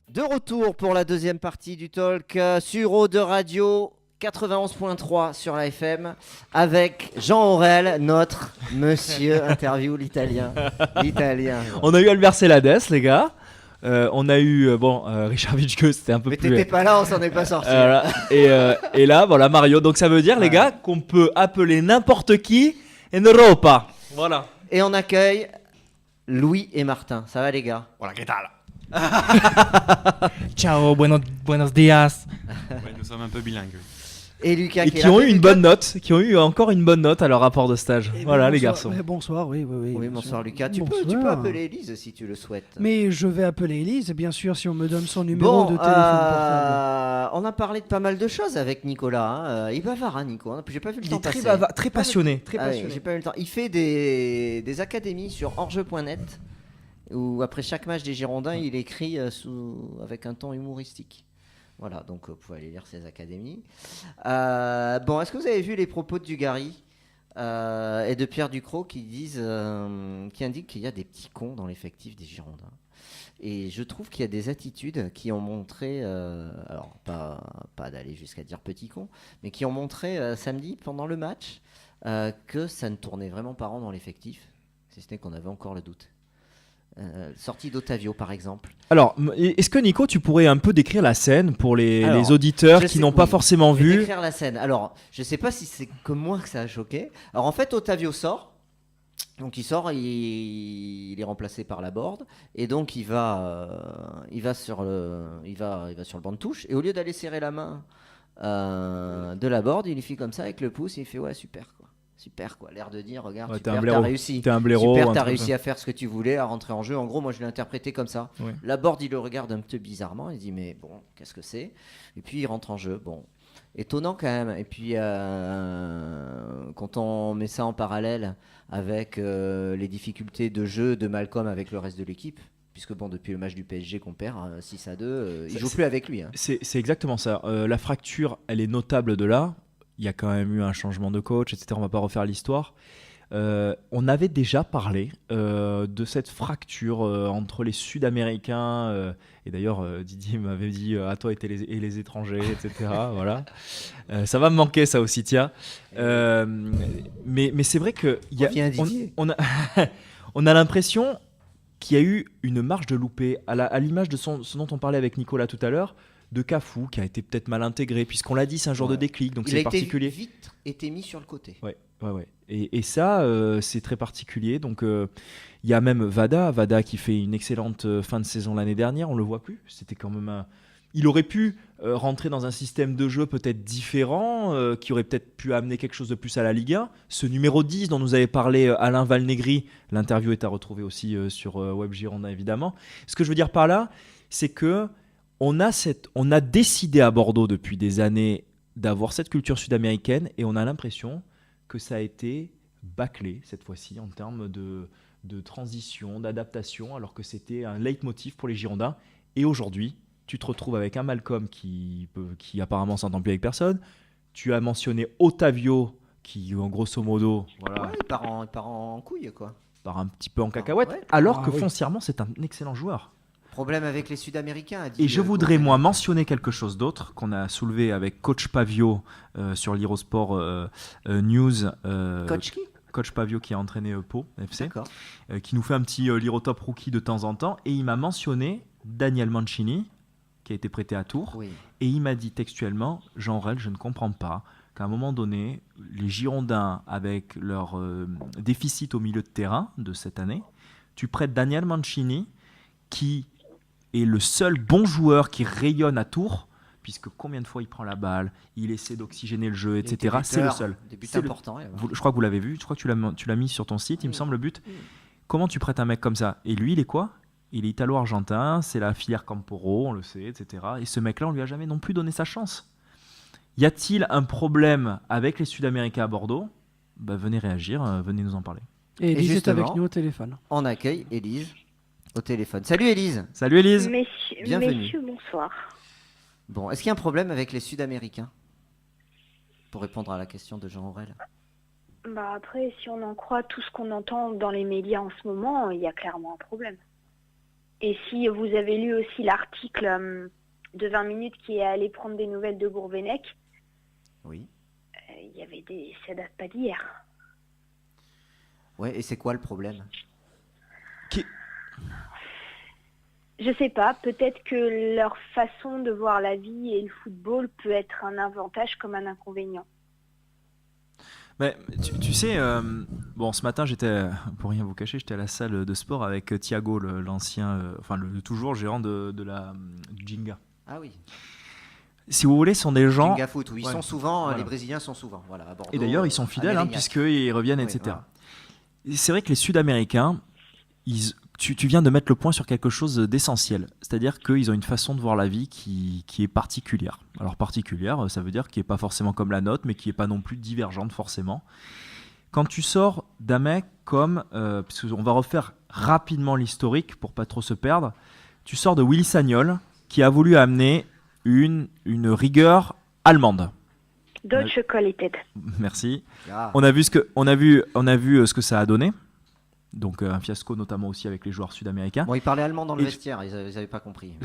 De retour pour la deuxième partie du talk sur Eau de Radio 91.3 sur la FM avec Jean Aurel, notre monsieur interview l'italien. On a eu Albert Celades, les gars. On a eu Richard Vitschke, c'était un peu mais plus. Mais t'étais pas là, on s'en est pas sorti. Et là, voilà, Mario. Donc ça veut dire, les gars, qu'on peut appeler n'importe qui en Europa. Voilà. Et on accueille Louis et Martin. Ça va, les gars? Hola, ¿qué tal? Ciao, buenos dias. Ouais, nous sommes un peu bilingues. Et Lucas qui ont eu une bonne note, qui ont eu encore une bonne note à leur rapport de stage. Voilà, les garçons. Bonsoir, oui. Oui, bonsoir Lucas. Tu peux appeler Élise si tu le souhaites. Mais je vais appeler Élise, bien sûr, si on me donne son numéro de téléphone portable. On a parlé de pas mal de choses avec Nicolas. Il bavard, hein, Nico. J'ai pas vu le temps passer. Très bavard, très passionné. Oui, j'ai pas eu le temps. Il fait des académies sur enjeu.net où après chaque match des Girondins, il écrit avec un ton humoristique. Voilà, donc vous pouvez aller lire ses académies. Est-ce que vous avez vu les propos de Dugarry et de Pierre Ducrot qui indiquent qu'il y a des petits cons dans l'effectif des Girondins. Et je trouve qu'il y a des attitudes qui ont montré, alors pas d'aller jusqu'à dire petit con, mais qui ont montré samedi pendant le match que ça ne tournait vraiment pas rond dans l'effectif, si ce n'est qu'on avait encore le doute. Sortie d'Otavio par exemple. Alors, est-ce que Nico, tu pourrais un peu décrire la scène pour les auditeurs qui n'ont pas forcément vu? Décrire la scène. Alors, je sais pas si c'est que moi que ça a choqué. Alors en fait, Otavio sort. Donc il sort, il est remplacé par Laborde et donc il va sur le banc de touche et au lieu d'aller serrer la main de Laborde, il lui fait comme ça avec le pouce et il fait ouais super quoi, l'air de dire regarde, super, t'as réussi. T'es un blaireau. Super, t'as réussi à faire ce que tu voulais, à rentrer en jeu. En gros, moi je l'ai interprété comme ça. Oui. Laborde, il le regarde un peu bizarrement, il dit mais bon, qu'est-ce que c'est? Et puis il rentre en jeu. Bon, étonnant quand même. Et puis quand on met ça en parallèle avec les difficultés de jeu de Malcolm avec le reste de l'équipe, puisque bon, depuis le match du PSG qu'on perd 6-2, il joue plus avec lui. Hein. C'est exactement ça. La fracture, elle est notable de là. Il y a quand même eu un changement de coach, etc. On va pas refaire l'histoire. On avait déjà parlé de cette fracture entre les Sud-Américains, et d'ailleurs Didier m'avait dit à toi et les étrangers, etc. Voilà. Ça va me manquer ça aussi, tiens. Mais c'est vrai que on a l'impression qu'il y a eu une marge de loupé à l'image de ce dont on parlait avec Nicolas tout à l'heure, de Cafu qui a été peut-être mal intégré, puisqu'on l'a dit, c'est un genre de déclic, donc c'est particulier. Il a vite été mis sur le côté. Ouais. Et ça, c'est très particulier. Donc, il y a même Vada qui fait une excellente fin de saison l'année dernière. On le voit plus. C'était quand même il aurait pu rentrer dans un système de jeu peut-être différent, qui aurait peut-être pu amener quelque chose de plus à la Ligue 1. Ce numéro 10 dont nous avait parlé Alain Valnegri, l'interview est à retrouver aussi sur Web Girondin évidemment. Ce que je veux dire par là, c'est que on a décidé à Bordeaux depuis des années d'avoir cette culture sud-américaine et on a l'impression que ça a été bâclé cette fois-ci en termes de transition, d'adaptation, alors que c'était un leitmotiv pour les Girondins. Et aujourd'hui, tu te retrouves avec un Malcolm qui apparemment s'entend plus avec personne. Tu as mentionné Otavio qui, en grosso modo, voilà, il part en couille quoi. Part un petit peu en cacahuète, alors que foncièrement c'est un excellent joueur. Problème avec les Sud-Américains. Et je voudrais moi mentionner quelque chose d'autre qu'on a soulevé avec Coach Pavio sur l'Irosport News. Coach qui? Coach Pavio qui a entraîné Pau FC, qui nous fait un petit Lirotop rookie de temps en temps. Et il m'a mentionné Daniel Mancini, qui a été prêté à Tours. Oui. Et il m'a dit textuellement, Jean Aurel, je ne comprends pas qu'à un moment donné, les Girondins, avec leur déficit au milieu de terrain de cette année, tu prêtes Daniel Mancini, qui est le seul bon joueur qui rayonne à Tours, puisque combien de fois il prend la balle, il essaie d'oxygéner le jeu, etc. C'est le seul. C'est important. Je crois que vous l'avez vu, je crois que tu l'as mis sur ton site, il me semble, le but. Comment tu prêtes un mec comme ça? Et lui, il est quoi? Il est italo-argentin, c'est la filière Camporo, on le sait, etc. Et ce mec-là, on lui a jamais non plus donné sa chance. Y a-t-il un problème avec les Sud-Américains à Bordeaux? Venez réagir, venez nous en parler. Et Élise est avec nous au téléphone. On accueille Élise au téléphone. Salut Élise. Salut Élise. Bienvenue. Messieurs, bonsoir. Bon, est-ce qu'il y a un problème avec les Sud-Américains? Pour répondre à la question de Jean Aurel. Après, si on en croit tout ce qu'on entend dans les médias en ce moment, il y a clairement un problème. Et si vous avez lu aussi l'article de 20 minutes qui est allé prendre des nouvelles de Gourvenec, Oui. il y avait ça date pas d'hier. Ouais, et c'est quoi le problème? Je sais pas, peut-être que leur façon de voir la vie et le football peut être un avantage comme un inconvénient. Mais tu sais, bon, ce matin, pour rien vous cacher, j'étais à la salle de sport avec Thiago, l'ancien, le toujours gérant de la du Ginga. Ah oui. Si vous voulez, ce sont des gens. Ginga Foot, où ils Ouais, sont souvent, voilà. Les Brésiliens sont souvent, voilà, à Bordeaux. Et d'ailleurs, ils sont fidèles, à Mérignac. puisqu'ils reviennent, Oui, etc. voilà. Et c'est vrai que les Sud-Américains, tu viens de mettre le point sur quelque chose d'essentiel. C'est-à-dire qu'ils ont une façon de voir la vie qui est particulière. Alors particulière, ça veut dire qui n'est pas forcément comme la nôtre, mais qui n'est pas non plus divergente forcément. Quand tu sors d'un mec comme, parce qu'on va refaire rapidement l'historique pour pas trop se perdre, tu sors de Willy Sagnol qui a voulu amener une rigueur allemande. Deutsche Qualität. Merci. Ah. On a vu ce que ça a donné. Donc un fiasco notamment aussi avec les joueurs sud-américains. Bon, ils parlaient allemand dans le Et- vestiaire, ils avaient pas compris.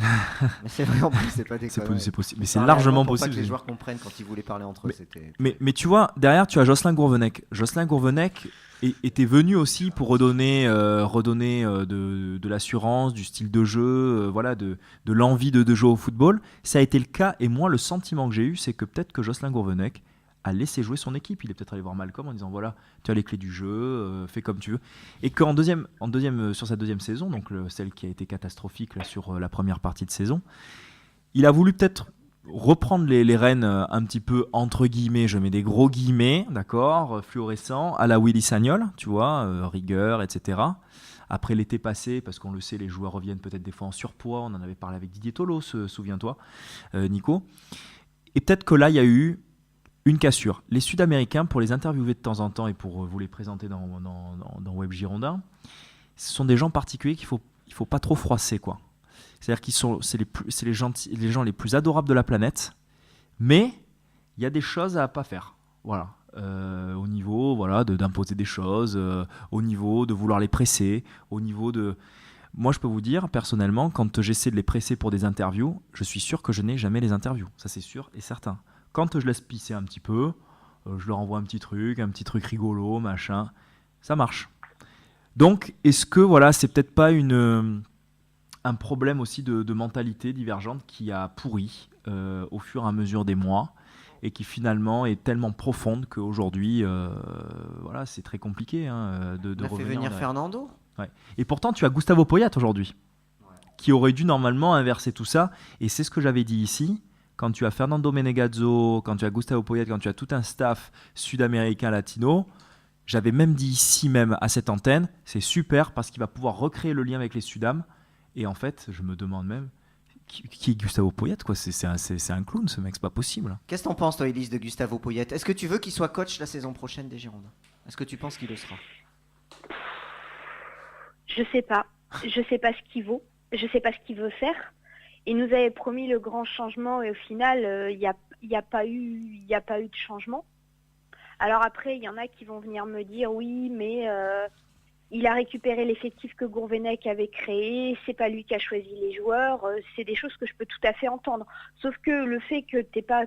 Mais c'est vrai, en plus, c'est pas des C'est conneries. possible, mais Ils c'est parlaient largement allemand pour possible. pas que les joueurs comprennent quand ils voulaient parler entre eux. C'était... Mais tu vois, derrière, tu as Jocelyn Gourvenec. Jocelyn Gourvenec était venu aussi pour redonner de l'assurance, du style de jeu, voilà, de l'envie de jouer au football. Ça a été le cas, et moi, le sentiment que j'ai eu, c'est que peut-être que Jocelyn Gourvenec a laissé jouer son équipe. Il est peut-être allé voir Malcolm en disant voilà, tu as les clés du jeu, fais comme tu veux. Et qu'en sur sa deuxième saison, donc celle qui a été catastrophique là, sur la première partie de saison, il a voulu peut-être reprendre les rênes un petit peu entre guillemets, je mets des gros guillemets, d'accord, fluorescents, à la Willy Sagnol, tu vois, rigueur, etc. Après l'été passé, parce qu'on le sait, les joueurs reviennent peut-être des fois en surpoids, on en avait parlé avec Didier Tolo, souviens-toi, Nico. Et peut-être que là, il y a eu une cassure. Les Sud-Américains, pour les interviewer de temps en temps et pour vous les présenter dans Web Girondin, ce sont des gens particuliers qu'il faut pas trop froisser, quoi. C'est-à-dire c'est les gens les plus adorables de la planète, mais il y a des choses à pas faire. Voilà. Au niveau d'imposer des choses, au niveau de vouloir les presser, au niveau de... Moi, je peux vous dire, personnellement, quand j'essaie de les presser pour des interviews, je suis sûr que je n'ai jamais les interviews. Ça, c'est sûr et certain. Quand je laisse pisser un petit peu, je leur envoie un petit truc rigolo, machin, ça marche. Donc, est-ce que c'est peut-être pas un problème aussi de mentalité divergente qui a pourri au fur et à mesure des mois et qui finalement est tellement profonde qu'aujourd'hui, c'est très compliqué de On a fait revenir. venir derrière. Fernando. Ouais. Et pourtant, tu as Gustavo Poyat aujourd'hui, qui aurait dû normalement inverser tout ça. Et c'est ce que j'avais dit ici. Quand tu as Fernando Menegazzo, quand tu as Gustavo Poyat, quand tu as tout un staff sud-américain latino, j'avais même dit ici même à cette antenne, c'est super parce qu'il va pouvoir recréer le lien avec les Sudam. Et en fait, je me demande même qui est Gustavo Poyat, quoi. C'est un clown, ce mec, c'est pas possible. Qu'est-ce que t'en penses, toi, Élise, de Gustavo Poyet? Est-ce que tu veux qu'il soit coach la saison prochaine des Girondins? Est-ce que tu penses qu'il le sera? Je sais pas. Je sais pas ce qu'il vaut. Je sais pas ce qu'il veut faire. Il nous avait promis le grand changement et au final, il y a pas eu de changement. Alors après, il y en a qui vont venir me dire oui, mais il a récupéré l'effectif que Gourvenec avait créé, c'est pas lui qui a choisi les joueurs, c'est des choses que je peux tout à fait entendre. Sauf que le fait que tu n'aies pas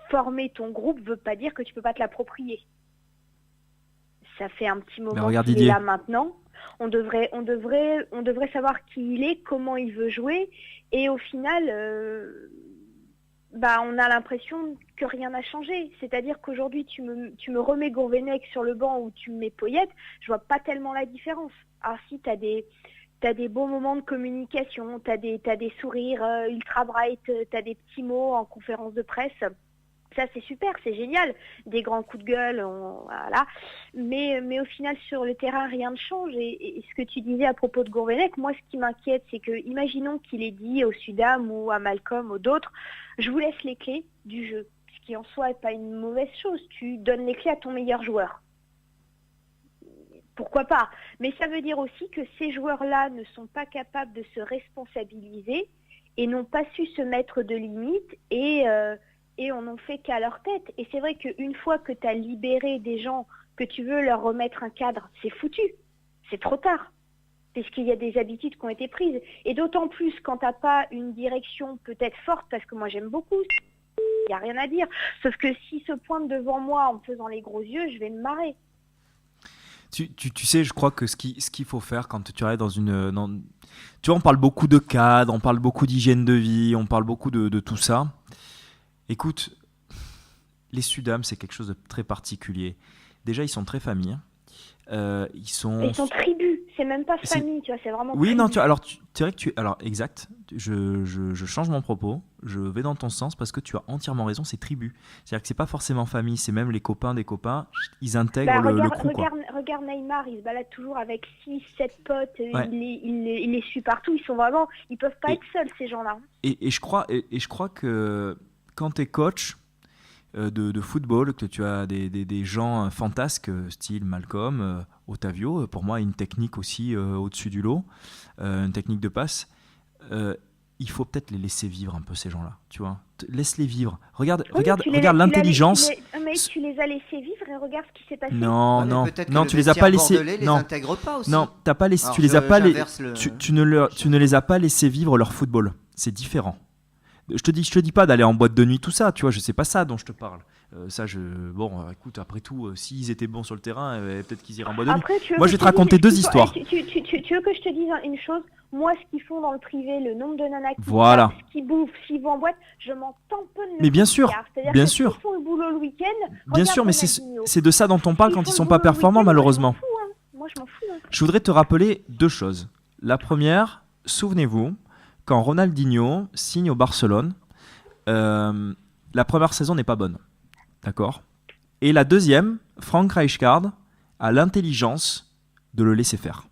formé ton groupe veut pas dire que tu peux pas te l'approprier. Ça fait un petit moment qu'il est là maintenant. On devrait savoir qui il est, comment il veut jouer, et au final, on a l'impression que rien n'a changé. C'est-à-dire qu'aujourd'hui, tu me remets Gourvenec sur le banc ou tu me mets Poyet, je vois pas tellement la différence. Alors si tu as des beaux moments de communication, tu as des sourires ultra bright, tu as des petits mots en conférence de presse, ça c'est super, c'est génial, des grands coups de gueule, voilà. Mais au final sur le terrain rien ne change. Et ce que tu disais à propos de Gourvenec, moi ce qui m'inquiète c'est que imaginons qu'il ait dit au Sudam ou à Malcolm ou d'autres, je vous laisse les clés du jeu, ce qui en soi n'est pas une mauvaise chose, tu donnes les clés à ton meilleur joueur. Pourquoi pas? Mais ça veut dire aussi que ces joueurs-là ne sont pas capables de se responsabiliser et n'ont pas su se mettre de limites et on n'en fait qu'à leur tête. Et c'est vrai qu'une fois que tu as libéré des gens, que tu veux leur remettre un cadre, c'est foutu. C'est trop tard. parce qu'il y a des habitudes qui ont été prises. Et d'autant plus quand t'as pas une direction peut-être forte, parce que moi j'aime beaucoup, il n'y a rien à dire. Sauf que s'il se pointe devant moi en me faisant les gros yeux, je vais me marrer. Tu sais, je crois que ce qu'il faut faire quand tu arrives tu vois, on parle beaucoup de cadre, on parle beaucoup d'hygiène de vie, on parle beaucoup de tout ça. Écoute, les Sudam, c'est quelque chose de très particulier. Déjà, ils sont très familles. Ils sont tribus, c'est même pas famille, tu vois, c'est vraiment Oui, tribu. non, tu dirais que alors, exact, je change mon propos, je vais dans ton sens parce que tu as entièrement raison, c'est tribu. C'est-à-dire que c'est pas forcément famille, c'est même les copains des copains, ils intègrent le crew, quoi. Regarde Neymar, il se balade toujours avec 6-7 potes, Ouais. il les suit partout, ils peuvent pas être seuls, ces gens-là. Et je crois que quand tu es coach de football, que tu as des gens fantasques, style Malcolm, Otavio, pour moi, une technique aussi au-dessus du lot, une technique de passe, il faut peut-être les laisser vivre un peu, ces gens-là, tu vois. Laisse-les vivre. Regarde l'intelligence. Mais tu les as laissés vivre et regarde ce qui s'est passé. Non, Ouais, mais non, peut-être que non, le tu les as pas vestiaire laissés. bordelais Non, les intègre pas aussi. non, t'as pas laissé. Alors, Tu les as pas. j'inverse le- Tu ne les as pas laissés vivre leur football. C'est différent. Je te dis pas d'aller en boîte de nuit, tout ça, tu vois. Je sais pas ça dont je te parle. Écoute, après tout, s'ils étaient bons sur le terrain, peut-être qu'ils iraient en boîte de nuit. Après, Moi, je vais te raconter deux histoires. Tu veux que je te dise une chose? Moi, ce qu'ils font dans le privé, le nombre de nanas qui Voilà. tapent, qui bouffent, s'ils vont en boîte, je m'en tamponne le Mais bien sûr, cigare. C'est-à-dire bien que sûr. s'ils font le boulot le week-end, Bien regarde sûr, mais Ronaldinho. c'est de ça dont on parle S'ils quand font ils le sont pas boulot le performants, week-end, malheureusement. Moi, je m'en fous. Je voudrais te rappeler deux choses. La première, souvenez-vous, quand Ronaldinho signe au Barcelone, la première saison n'est pas bonne. D'accord ? Et la deuxième, Frank Rijkaard a l'intelligence de le laisser faire.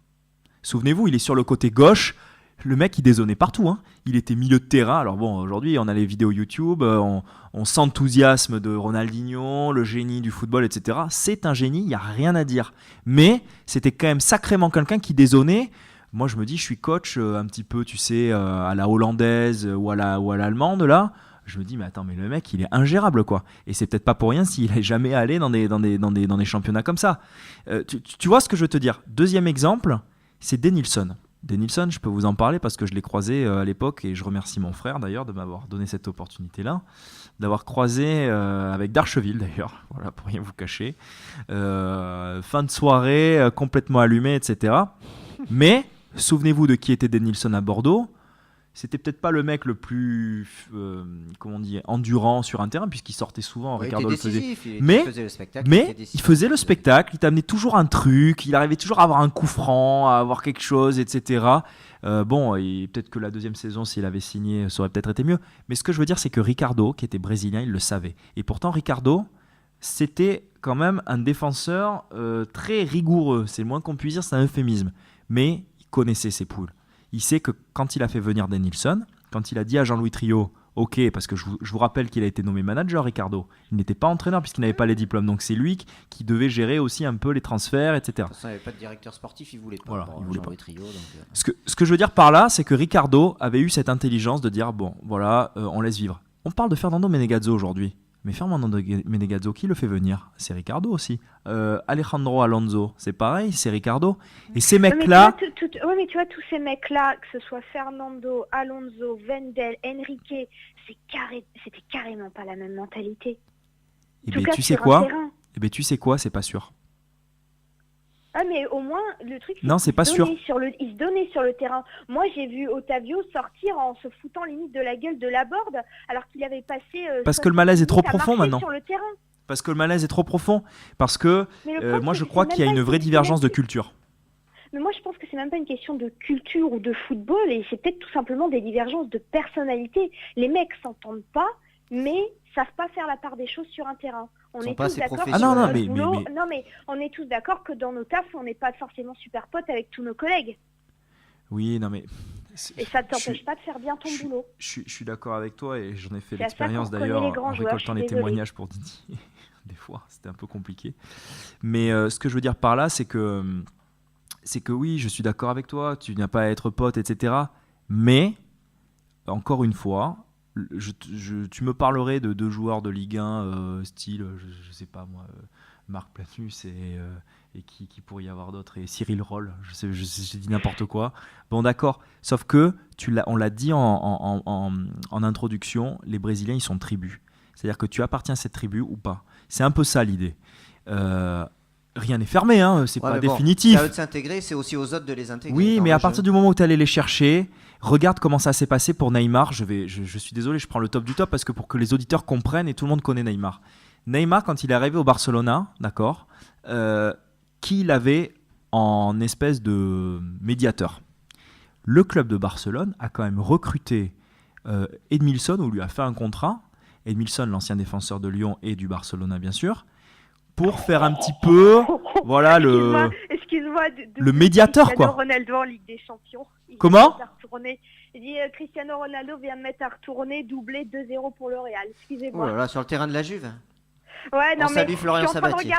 Souvenez-vous, il est sur le côté gauche. Le mec, il dézonnait partout. Hein. Il était milieu de terrain. Alors bon, aujourd'hui, on a les vidéos YouTube. On s'enthousiasme de Ronaldinho, le génie du football, etc. C'est un génie, il n'y a rien à dire. Mais c'était quand même sacrément quelqu'un qui dézonnait. Moi, je me dis, je suis coach un petit peu, tu sais, à la hollandaise ou à l'allemande, là. Je me dis, mais attends, mais le mec, il est ingérable, quoi. Et c'est peut-être pas pour rien s'il n'est jamais allé dans des championnats comme ça. Tu vois ce que je veux te dire ? Deuxième exemple, c'est Denilson. Denilson, je peux vous en parler parce que je l'ai croisé à l'époque et je remercie mon frère d'ailleurs de m'avoir donné cette opportunité-là, d'avoir croisé avec Darcheville d'ailleurs, voilà, pour rien vous cacher. Fin de soirée, complètement allumé, etc. Mais souvenez-vous de qui était Denilson à Bordeaux. C'était peut-être pas le mec le plus endurant sur un terrain puisqu'il sortait souvent, Ricardo le faisait. Mais il faisait le spectacle, il t'amenait toujours un truc, il arrivait toujours à avoir un coup franc, à avoir quelque chose, etc. Et peut-être que la deuxième saison, s'il avait signé, ça aurait peut-être été mieux. Mais ce que je veux dire, c'est que Ricardo, qui était brésilien, il le savait. Et pourtant, Ricardo, c'était quand même un défenseur très rigoureux. C'est le moins qu'on puisse dire, c'est un euphémisme. Mais il connaissait ses poules. Il sait que quand il a fait venir Denilson, quand il a dit à Jean-Louis Trio, ok, parce que je vous rappelle qu'il a été nommé manager, Ricardo, il n'était pas entraîneur puisqu'il n'avait pas les diplômes, donc c'est lui qui devait gérer aussi un peu les transferts, etc. De toute façon, il n'y avait pas de directeur sportif, il voulait pas. Voilà, il voulait Jean-Louis pas. Trio, donc, Ce que je veux dire par là, c'est que Ricardo avait eu cette intelligence de dire, bon, voilà, on laisse vivre. On parle de Fernando Menegazzo aujourd'hui. Mais Fernando Menegazzo, qui le fait venir ? C'est Ricardo aussi. Alejandro Alonso, c'est pareil, c'est Ricardo. Et ces mecs-là... mais tu vois, tous ces mecs-là, que ce soit Fernando, Alonso, Wendel, Enrique, c'était carrément pas la même mentalité. Eh bien, tu sais quoi ? Eh bien, tu sais quoi ? C'est pas sûr. Ah, mais au moins, le truc, non, c'est pas sûr. Il se donnait sur le terrain. Moi, j'ai vu Otavio sortir en se foutant limite de la gueule de Laborde, alors qu'il avait passé... Parce que le malaise est trop profond maintenant. Sur le terrain. Parce que le malaise est trop profond. Parce que moi, je crois qu'il y a une vraie divergence de culture. Mais moi, je pense que c'est même pas une question de culture ou de football, et c'est peut-être tout simplement des divergences de personnalité. Les mecs s'entendent pas, mais savent pas faire la part des choses sur un terrain. On est tous d'accord. Ah non, mais on est tous d'accord que dans nos tafs, on n'est pas forcément super potes avec tous nos collègues. Oui, non mais. Et ça ne t'empêche pas de faire bien ton boulot. Je suis d'accord avec toi et j'en ai fait l'expérience d'ailleurs en récoltant les témoignages pour Didier. Des fois, c'était un peu compliqué. Mais ce que je veux dire par là, c'est que oui, je suis d'accord avec toi, tu n'as pas à être pote, etc. Mais, encore une fois, tu me parlerais de deux joueurs de Ligue 1 style, je sais pas moi, Marc Planus et qui pourrait y avoir d'autres, et Cyril Roll, j'ai dit n'importe quoi. Bon, d'accord, sauf que on l'a dit en introduction, les Brésiliens, ils sont tribus. C'est-à-dire que tu appartiens à cette tribu ou pas. C'est un peu ça l'idée. Rien n'est fermé, hein, c'est pas définitif. C'est à eux de s'intégrer, c'est aussi aux autres de les intégrer. Oui, mais à partir du moment où tu es allé les chercher, regarde comment ça s'est passé pour Neymar. Je suis désolé, je prends le top du top parce que pour que les auditeurs comprennent, et tout le monde connaît Neymar. Neymar, quand il est arrivé au Barcelona, d'accord, qui il avait en espèce de médiateur. Le club de Barcelone a quand même recruté Edmilson, ou lui a fait un contrat. Edmilson, l'ancien défenseur de Lyon et du Barcelona, bien sûr, pour faire un petit peu, voilà, Excuse-moi, le médiateur, Cristiano quoi. Ronaldo en Ligue des Champions. Comment ? Il dit Cristiano Ronaldo vient de mettre à retourner, doublé 2-0 pour le Real. Excusez-moi. Oh là là, sur le terrain de la Juve. Ouais, non, On salue Florian Sabatier.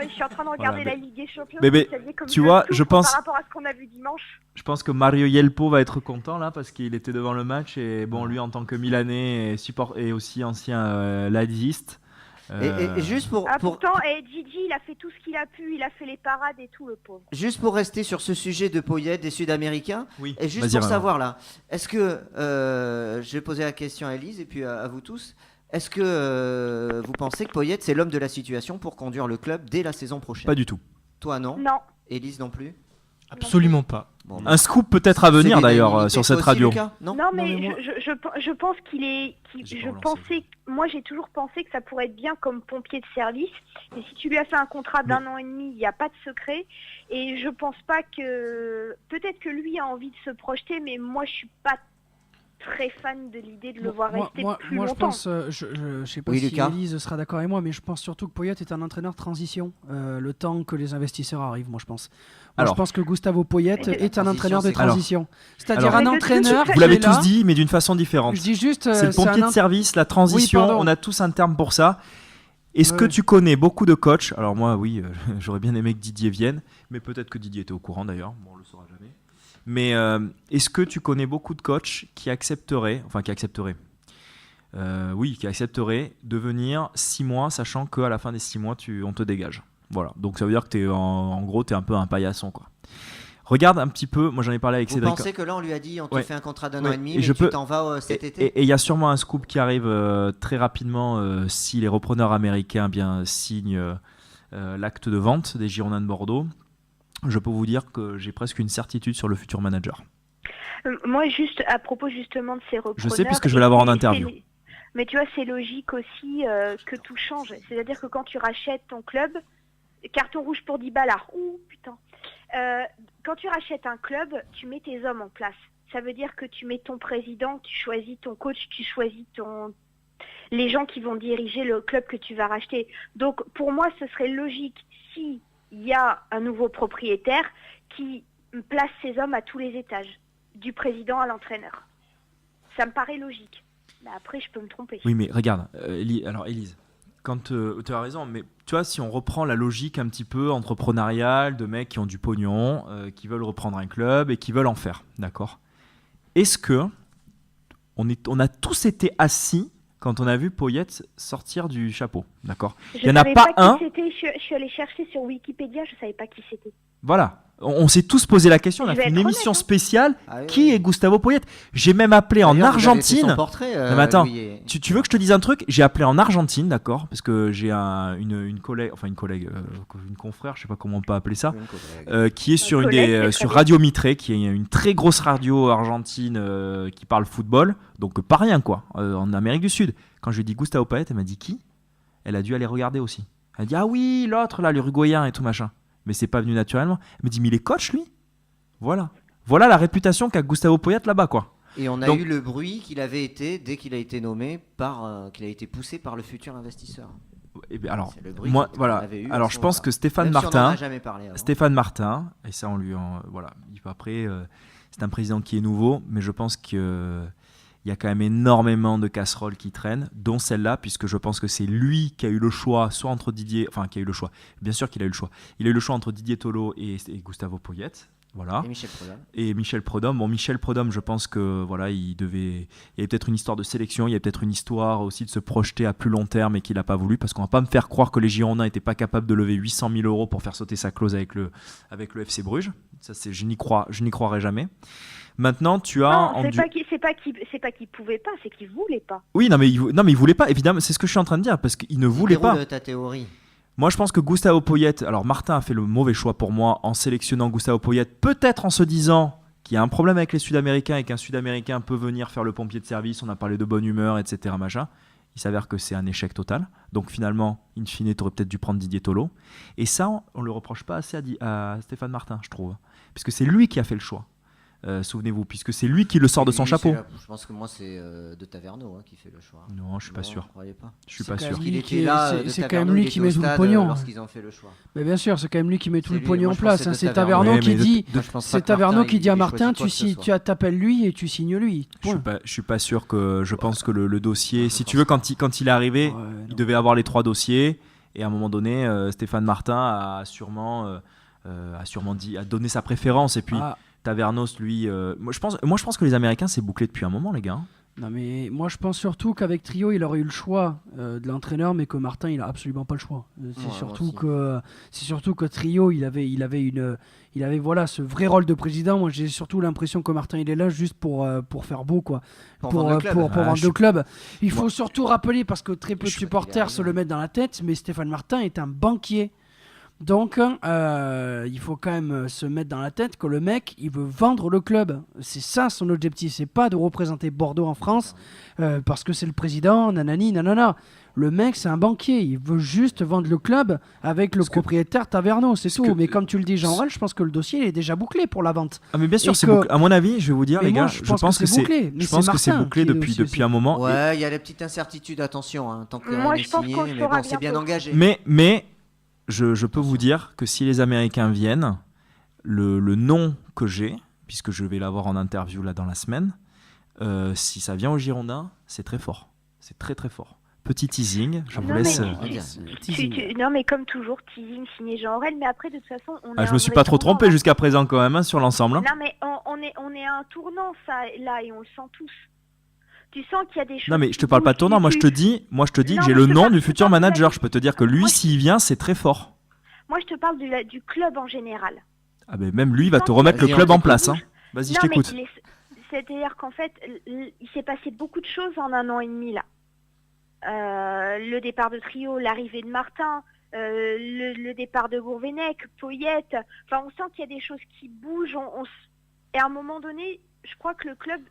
Je suis en train de regarder la Ligue des Champions. Mais tu vois, je pense. Par rapport à ce qu'on a vu dimanche. Je pense que Mario Yelpo va être content là parce qu'il était devant le match et bon, lui en tant que Milanais et aussi ancien ladiste. Et juste pour. Pourtant, Gigi, il a fait tout ce qu'il a pu, il a fait les parades et tout, le pauvre. Juste pour rester sur ce sujet de Poyet, des Sud-Américains, oui. Et juste pour savoir là, est-ce que je vais poser la question à Elise et puis à vous tous. Est-ce que vous pensez que Poyet c'est l'homme de la situation pour conduire le club dès la saison prochaine ? Pas du tout. Toi non ? Non. Élise non plus ? Absolument pas. Bon, un scoop peut-être à venir d'ailleurs sur cette radio. Non, mais je pense qu'il est. Moi j'ai toujours pensé que ça pourrait être bien comme pompier de service. Et si tu lui as fait un contrat d'1 an et demi, il n'y a pas de secret. Et je pense pas que. Peut-être que lui a envie de se projeter, mais moi je suis pas très fan de l'idée de le voir rester plus longtemps. Je pense, je sais pas si Elise sera d'accord avec moi, mais je pense surtout que Poyet est un entraîneur transition, le temps que les investisseurs arrivent, moi je pense. Je pense que Gustavo Poyet est un entraîneur de transition. C'est-à-dire un entraîneur... Vous l'avez tous dit, mais d'une façon différente. Je dis juste... c'est le pompier de service, la transition, on a tous un terme pour ça. Est-ce que tu connais beaucoup de coachs ? Alors moi, oui, j'aurais bien aimé que Didier vienne, mais peut-être que Didier était au courant d'ailleurs, bon, on le saura jamais. Mais est-ce que tu connais beaucoup de coachs qui accepteraient de venir 6 mois, sachant qu'à la fin des 6 mois, on te dégage. Voilà. Donc ça veut dire que en gros, tu es un peu un paillasson, quoi. Regarde un petit peu, moi j'en ai parlé avec Cédric. Vous pensez que là, on lui a dit, on te fait un contrat d'1 an et demi, mais tu t'en vas cet été ? Et il y a sûrement un scoop qui arrive très rapidement si les repreneurs américains signent l'acte de vente des Girondins de Bordeaux. Je peux vous dire que j'ai presque une certitude sur le futur manager. Moi, juste à propos justement de ces repreneurs... Je sais puisque je vais l'avoir en interview. Mais tu vois, c'est logique aussi que tout change. C'est-à-dire que quand tu rachètes ton club, carton rouge pour Dybala. Ouh, putain. Quand tu rachètes un club, tu mets tes hommes en place. Ça veut dire que tu mets ton président, tu choisis ton coach, tu choisis les gens qui vont diriger le club que tu vas racheter. Donc, pour moi, ce serait logique si... il y a un nouveau propriétaire qui place ses hommes à tous les étages, du président à l'entraîneur. Ça me paraît logique. Mais après, je peux me tromper. Oui, mais regarde, alors Élise, quand tu as raison, mais tu vois, si on reprend la logique un petit peu entrepreneuriale de mecs qui ont du pognon, qui veulent reprendre un club et qui veulent en faire, d'accord ? Est-ce que on a tous été assis quand on a vu Poyet sortir du chapeau, d'accord ? Il n'y en a pas un. Je suis allée chercher sur Wikipédia, je ne savais pas qui c'était. Voilà, on s'est tous posé la question, on a fait une émission spéciale. Qui est Gustavo Poyet ? J'ai même appelé en Argentine. Son portrait, non, mais attends, tu veux que je te dise un truc ? J'ai appelé en Argentine, d'accord ? Parce que j'ai une collègue, une confrère, je sais pas comment on peut appeler ça, qui est sur Radio Mitre, qui est une très grosse radio argentine qui parle football, donc pas rien quoi, en Amérique du Sud. Quand je lui ai dit Gustavo Poyet, elle m'a dit qui ? Elle a dû aller regarder aussi. Elle a dit ah oui, l'autre là, l'Uruguayen et tout machin. Mais c'est pas venu naturellement. Elle me dit mais il est coach lui ? Voilà la réputation qu'a Gustavo Poyet là-bas quoi. Et on a eu le bruit qu'il avait été dès qu'il a été nommé qu'il a été poussé par le futur investisseur. Et bien alors moi voilà. Alors je pense que Stéphane Martin, et ça on lui après c'est un président qui est nouveau, mais je pense que il y a quand même énormément de casseroles qui traînent, dont celle-là, puisque je pense que c'est lui qui a eu le choix, soit entre Didier... Enfin, qui a eu le choix. Bien sûr qu'il a eu le choix. Il a eu le choix entre Didier Tolo et Gustavo Poyet. Voilà. Et Michel Prudhomme. Bon, Michel Prudhomme, je pense que voilà, il y avait peut-être une histoire de sélection, il y avait peut-être une histoire aussi de se projeter à plus long terme et qu'il n'a pas voulu, parce qu'on va pas me faire croire que les Girondins n'étaient pas capables de lever 800 000 € pour faire sauter sa clause avec le FC Bruges. Ça, je n'y croirais jamais. Maintenant, tu as. Non, c'est pas qu'il pouvait pas, c'est qu'il voulait pas. Oui, non mais il voulait pas. Évidemment, c'est ce que je suis en train de dire, parce qu'il ne voulait pas. Déroule ta théorie. Moi, je pense que Gustavo Poyet, alors Martin a fait le mauvais choix pour moi en sélectionnant Gustavo Poyet, peut-être en se disant qu'il y a un problème avec les Sud-Américains et qu'un Sud-Américain peut venir faire le pompier de service, on a parlé de bonne humeur, etc. Machin. Il s'avère que c'est un échec total. Donc finalement, in fine, tu aurais peut-être dû prendre Didier Tolo. Et ça, on ne le reproche pas assez à Stéphane Martin, je trouve. Puisque c'est lui qui a fait le choix. Souvenez-vous, puisque c'est lui qui le sort de son chapeau. Je pense que moi c'est de Taverneau qui fait le choix. Non, je suis pas sûr. Je suis pas sûr. C'est quand même lui qui met tout le pognon. Lorsqu'ils ont fait le choix. Mais bien sûr, c'est quand même lui qui met tout le pognon en place. C'est Taverneau qui dit. C'est Taverneau qui dit à Martin, tu t'appelles lui et tu signes lui. Je suis pas sûr que. Je pense que le dossier, si tu veux, quand il est arrivé, il devait avoir les 3 dossiers et à un moment donné, Stéphane Martin a sûrement donné sa préférence et puis. Tavernos, lui, moi je pense que les Américains c'est bouclé depuis un moment, les gars. Non mais moi je pense surtout qu'avec Trio il aurait eu le choix de l'entraîneur, mais que Martin il a absolument pas le choix. C'est surtout que Trio il avait voilà ce vrai rôle de président. Moi j'ai surtout l'impression que Martin il est là juste pour faire beau quoi, pour vendre le club. Il faut surtout rappeler, parce que très peu de supporters se le mettent dans la tête, mais Stéphane Martin est un banquier. Donc, il faut quand même se mettre dans la tête que le mec, il veut vendre le club. C'est ça son objectif. C'est pas de représenter Bordeaux en France parce que c'est le président, nanani, nanana. Le mec, c'est un banquier. Il veut juste vendre le club avec le propriétaire Taverneau. C'est tout. Mais comme tu le dis, Jean-Ral, je pense que le dossier il est déjà bouclé pour la vente. Ah, mais bien sûr, c'est bouclé. À mon avis, je vais vous dire, les gars, je pense que c'est bouclé. Je pense que c'est bouclé depuis un moment. Ouais, il y a la petite incertitude, attention. Tant que rien n'est signé, mais bon, c'est bien engagé. Mais je peux vous dire que si les Américains viennent, le nom que j'ai, puisque je vais l'avoir en interview là dans la semaine, si ça vient aux Girondins, c'est très fort. C'est très très fort. Petit teasing, je vous laisse. Non mais comme toujours, teasing signé Jean Aurel, mais après de toute façon... je me suis pas trop trompé jusqu'à présent quand même sur l'ensemble. Non mais on est à un tournant là et on le sent tous. Tu sens qu'il y a des choses. Non mais je te parle pas de tournant, moi je te dis que j'ai le nom du futur manager. Je peux te dire que lui, s'il vient, c'est très fort. Moi je te parle du club en général. Ah ben même lui, il va te remettre le club en place. Vas-y, je t'écoute. C'est-à-dire qu'en fait, il s'est passé beaucoup de choses en 1 an et demi là. Le départ de Trio, l'arrivée de Martin, le départ de Gourvenec, Poyet. Enfin, on sent qu'il y a des choses qui bougent. Et à un moment donné, je crois que le club...